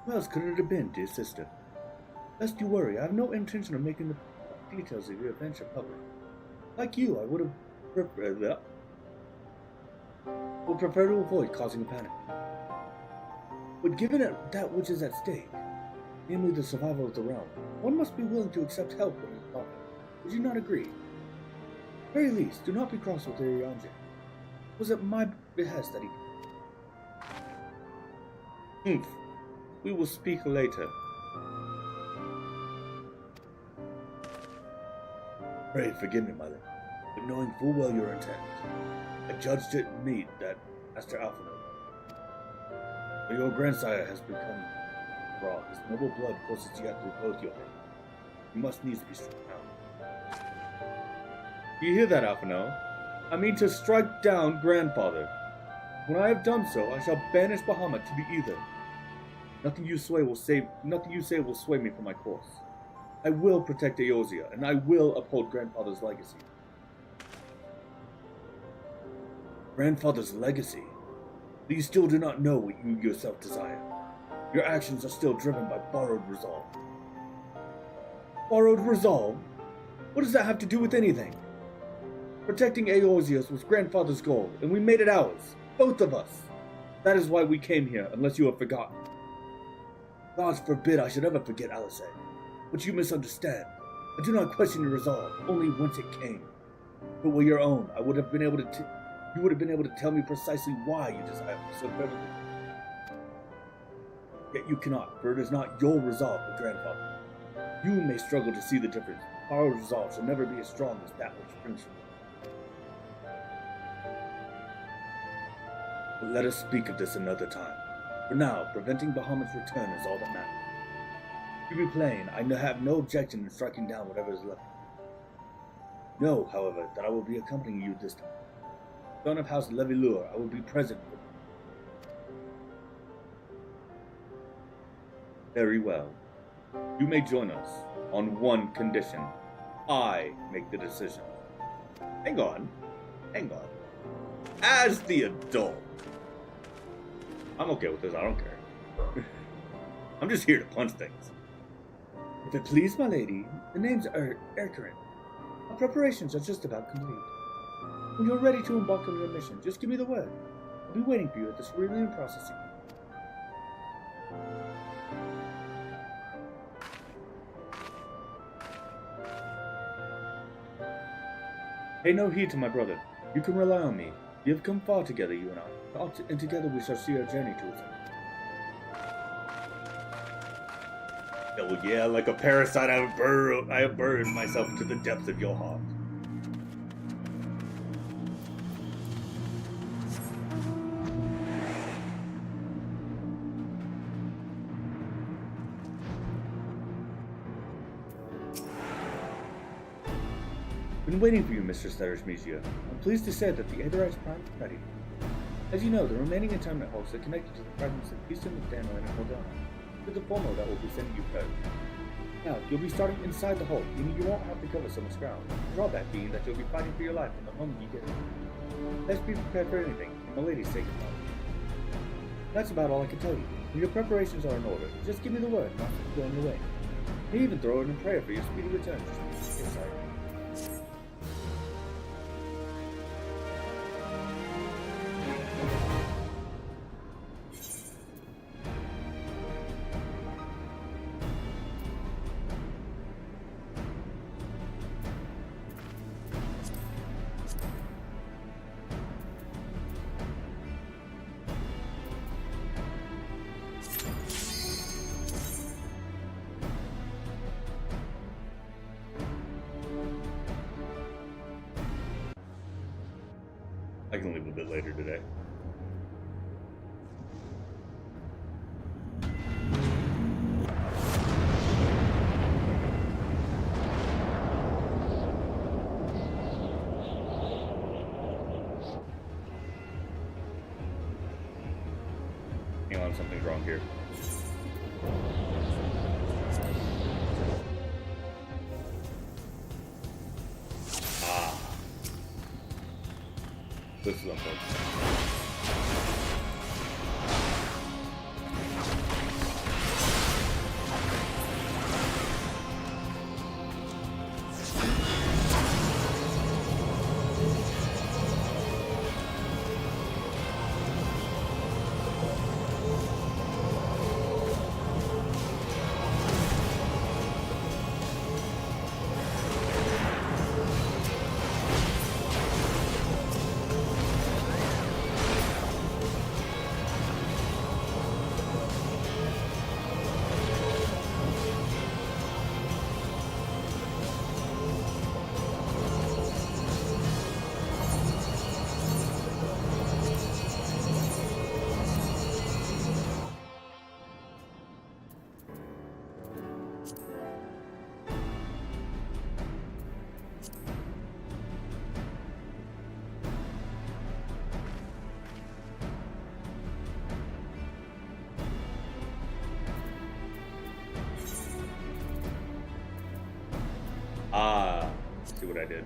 Who else could it have been, dear sister? Lest you worry, I have no intention of making the details of your adventure public. Like you, I would prefer to avoid causing a panic. But given that which is at stake, namely the survival of the realm, one must be willing to accept help when it's offered. Would you not agree? At the very least, do not be cross with Ariange. It was at my behest that he... Humph. We will speak later. Pray forgive me, my lady. but knowing full well your intent, I judged it meet that Master Alphino, though your grandsire has become raw, his noble blood courses yet through both your veins. You must needs be struck down. You hear that, Alphino? I mean to strike down grandfather. When I have done so, I shall banish Bahamut to the ether. Nothing you say will sway me from my course. I will protect Eosia, and I will uphold grandfather's legacy. Grandfather's legacy? But you still do not know what you yourself desire. Your actions are still driven by borrowed resolve. Borrowed resolve? What does that have to do with anything? Protecting Eosius was grandfather's goal, and we made it ours. Both of us. That is why we came here, unless you have forgotten. God forbid I should ever forget Alisae. But you misunderstand. I do not question your resolve, only whence it came. If it were your own, you would have been able to tell me precisely why you desire me so fervently. Yet you cannot, for it is not your resolve with grandfather. You may struggle to see the difference. Borrowed resolve shall never be as strong as that which springs from it. But let us speak of this another time. For now, preventing Bahamut's return is all that matters. To be plain, I have no objection in striking down whatever is left. Know, however, that I will be accompanying you this time. Son of House Levilur, I will be present with you. Very well. You may join us on one condition. I make the decision. Hang on. As the adult, I'm okay with this, I don't care. I'm just here to punch things. If it please my lady, the name's Erkarin. Our preparations are just about complete. When you're ready to embark on your mission, just give me the word. I'll be waiting for you at the cerulean processing. Pay no heed to my brother. You can rely on me. We have come far together, you and I, and together we shall see our journey to its end. Oh yeah, like a parasite, I have buried myself to the depths of your heart. Been waiting for you, Mr. Starishmisia. I'm pleased to say that the Aetherite's prime is ready. As you know, the remaining internment hulks are connected to the fragments of Eastern Dano and Haldana. To the former that will be sending you code. Now, you'll be starting inside the hull, meaning you won't have to cover so much ground. The drawback being that you'll be fighting for your life from the moment you get here. Let's be prepared for anything, for my lady's sake of life. That's about all I can tell you. When your preparations are in order, just give me the word not to go on your way. I may even throw in a prayer for your speedy return just to get sight. I can leave a bit later today. Hang on, something's wrong here. This is unfortunate. Ah, see what I did.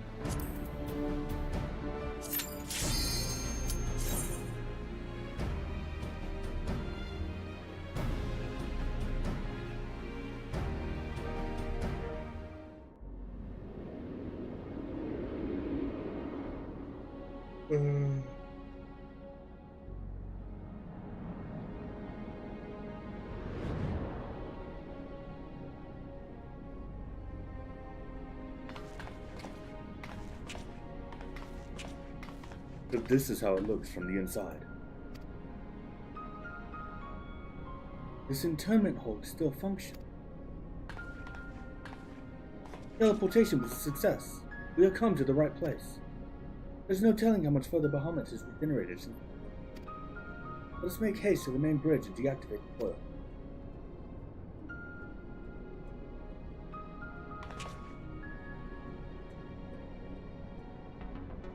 But this is how it looks from the inside. This internment hole still functions. Teleportation was a success. We have come to the right place. There's no telling how much further Bahamut has regenerated since. Let us make haste to the main bridge and deactivate the coil.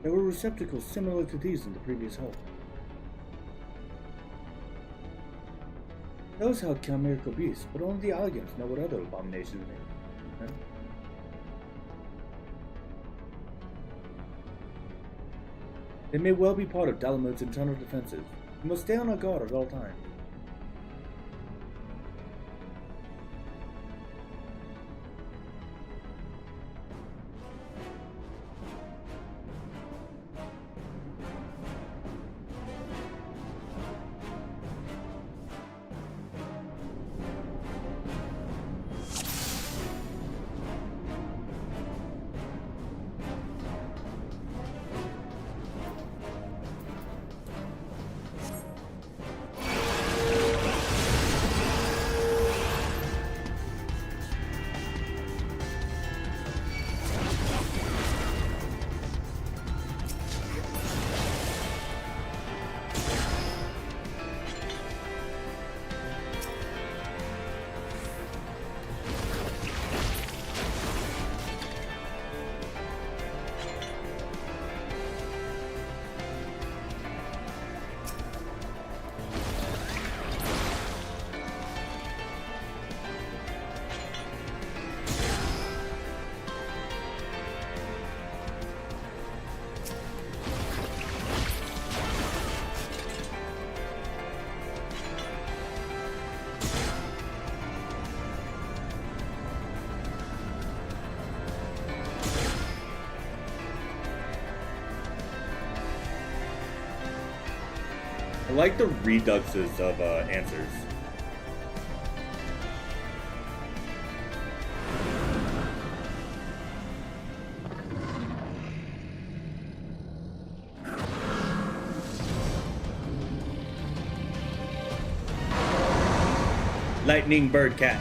There were receptacles similar to these in the previous hole. Those held chimerical beasts, but only the Allians know what other abominations they may. They may well be part of Dalamud's internal defenses. We must stay on our guard at all times. I like the reduxes of answers. Lightning bird cat.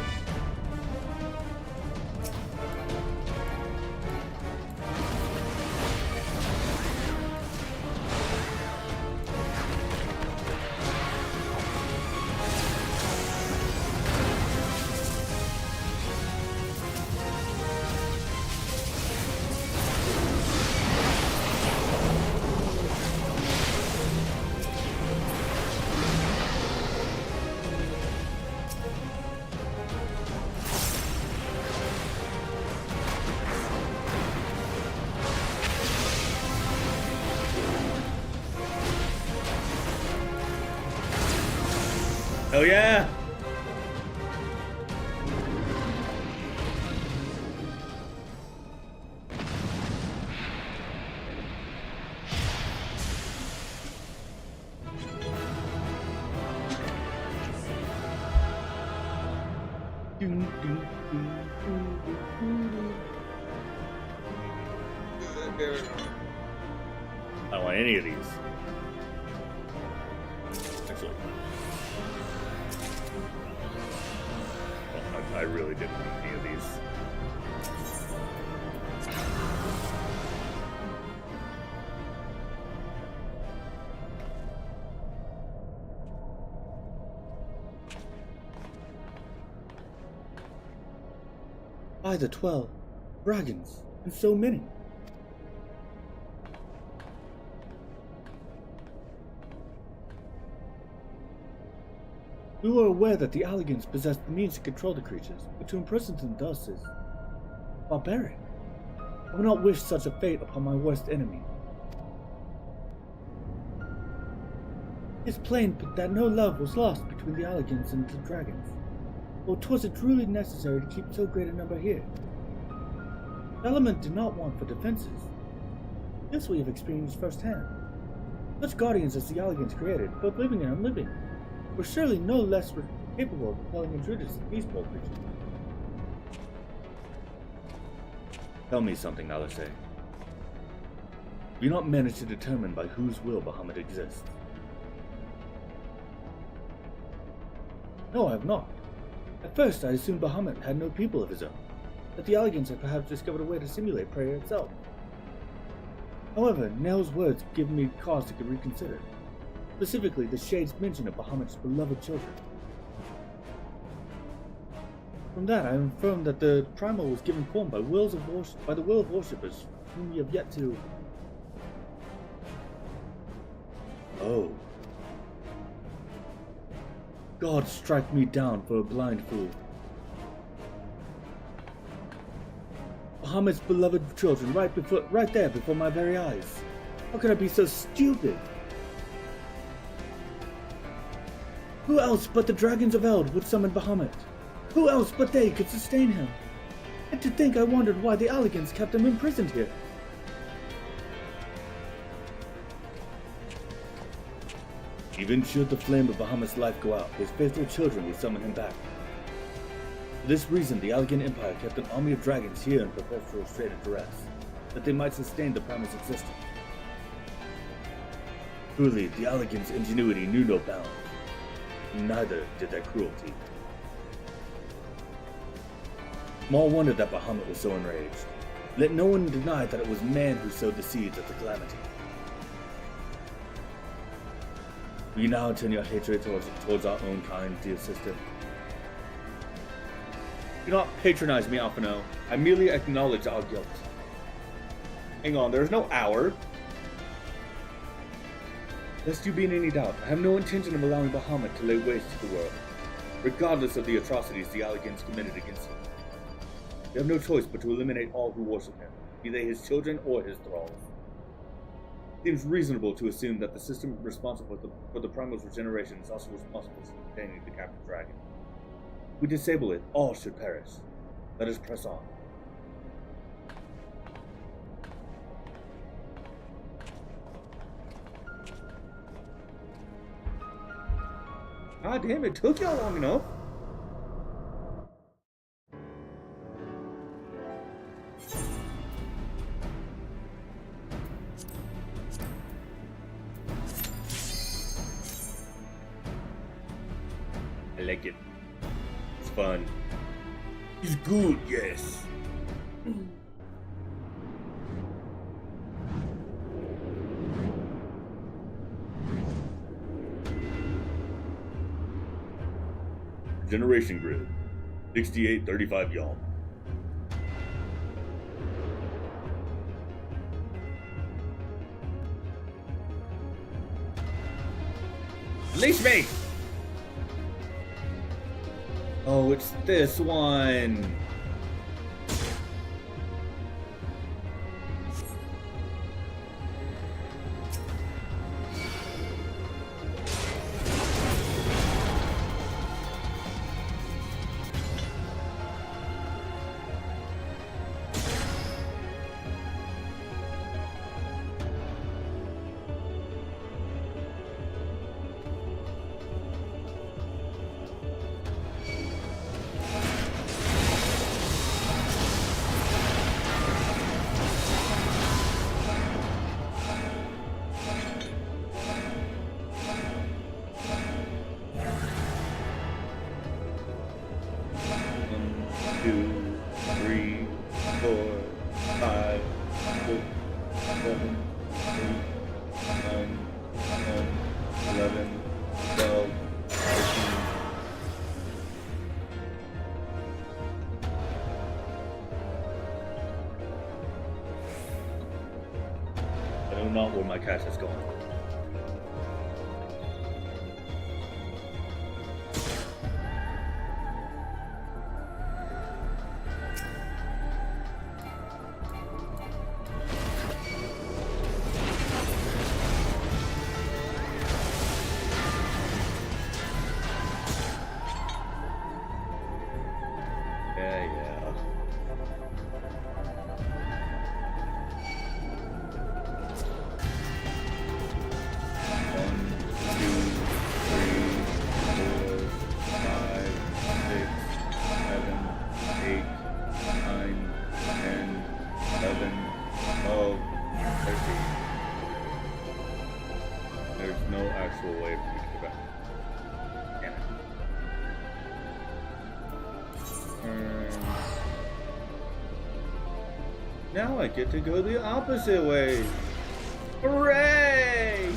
Oh yeah! I don't want any of these. Actually. I really didn't want any of these. By the 12 dragons, and so many. We were aware that the Allians possessed the means to control the creatures, but to imprison them thus is barbaric. I would not wish such a fate upon my worst enemy. It's plain that no love was lost between the Alligans and the dragons, or 'twas it truly necessary to keep so great a number here. The element did not want for defenses. This we have experienced firsthand. Such guardians as the Alligans created, both living and unliving, were surely no less capable of repelling intruders than these bold creatures. Tell me something, Alisae. You not managed to determine by whose will Bahamut exists. No, I have not. At first, I assumed Bahamut had no people of his own, that the Alligans had perhaps discovered a way to simulate prayer itself. However, Nell's words give me cause to reconsider, specifically the Shade's mention of Bahamut's beloved children. From that, I inferred that the primal was given form by the will of worshippers, whom we have yet to... Oh. God strike me down for a blind fool. Bahamut's beloved children right there before my very eyes. How could I be so stupid? Who else but the dragons of Eld would summon Bahamut? Who else but they could sustain him? And to think I wondered why the Alligans kept him imprisoned here. Even should the flame of Bahamut's life go out, his faithful children would summon him back. For this reason, the Alligan Empire kept an army of dragons here in perpetual state of duress, that they might sustain the primal's existence. Truly, the Alligan's ingenuity knew no bounds, neither did their cruelty. Small wonder that Bahamut was so enraged. Let no one deny that it was man who sowed the seeds of the calamity. Will you now turn your hatred towards our own kind, dear sister? Do not patronize me, Alphino. I merely acknowledge our guilt. Hang on, there's no hour. Lest you be in any doubt, I have no intention of allowing Bahamut to lay waste to the world, regardless of the atrocities the Alligans committed against him. We have no choice but to eliminate all who worship him, be they his children or his thralls. It seems reasonable to assume that the system responsible for the primal's regeneration is also responsible for sustaining the captive dragon. If we disable it, all should perish. Let us press on. God damn, it took y'all long enough. I like it. It's fun. It's good, yes. Generation grid. 6835 y'all. Release me! Oh, it's this one. I know not where my cash has gone. actual way for me to go back. Damn it. Now I get to go the opposite way. Hooray!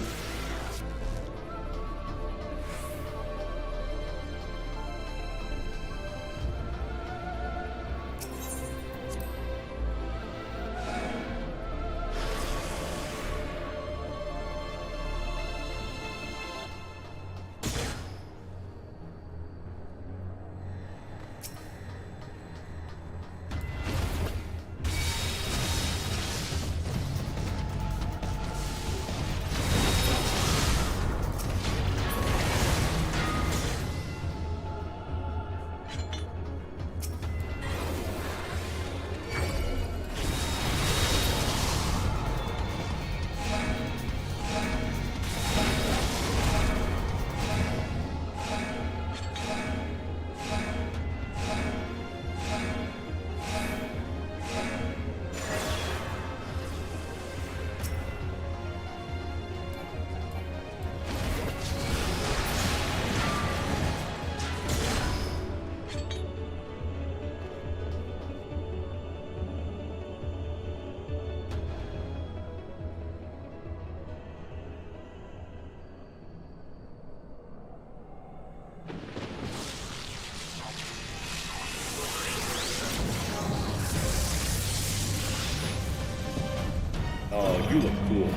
Oh, you look cool.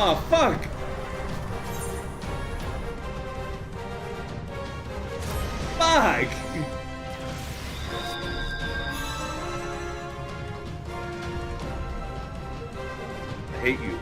Oh, fuck! Fuck! I hate you.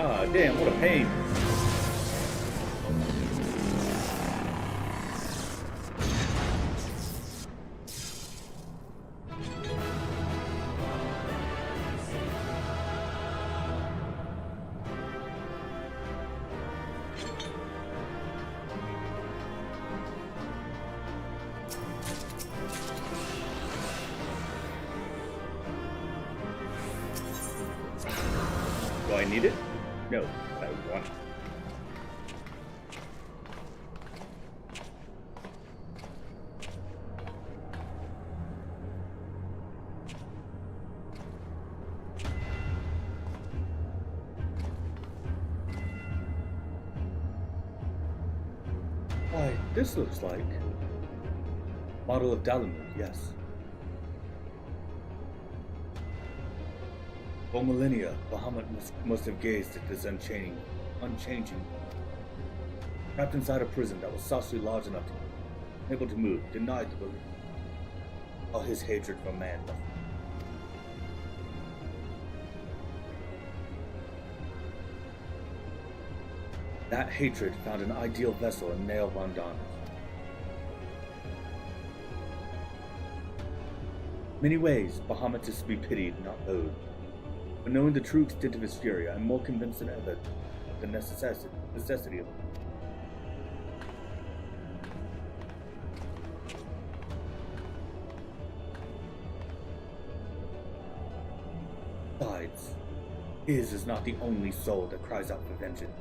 Ah, damn, what a pain. Do I need it? No, I want it. Why, this looks like model of Dalamud, yes. For millennia, Bahamut must have gazed at this unchanging. Trapped inside a prison that was saucily large enough to be able to move, denied to believe. All his hatred for man left. That hatred found an ideal vessel in Nail Von Donner. Many ways, Bahamut is to be pitied, not owed. But knowing the true extent of his fury, I'm more convinced than ever the necessity of it. Besides, his is not the only soul that cries out for vengeance.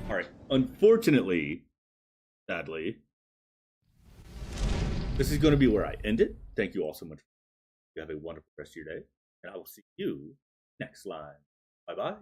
Alright, unfortunately, sadly, this is going to be where I end it. Thank you all so much. You have a wonderful rest of your day, and I will see you next line. Bye-bye.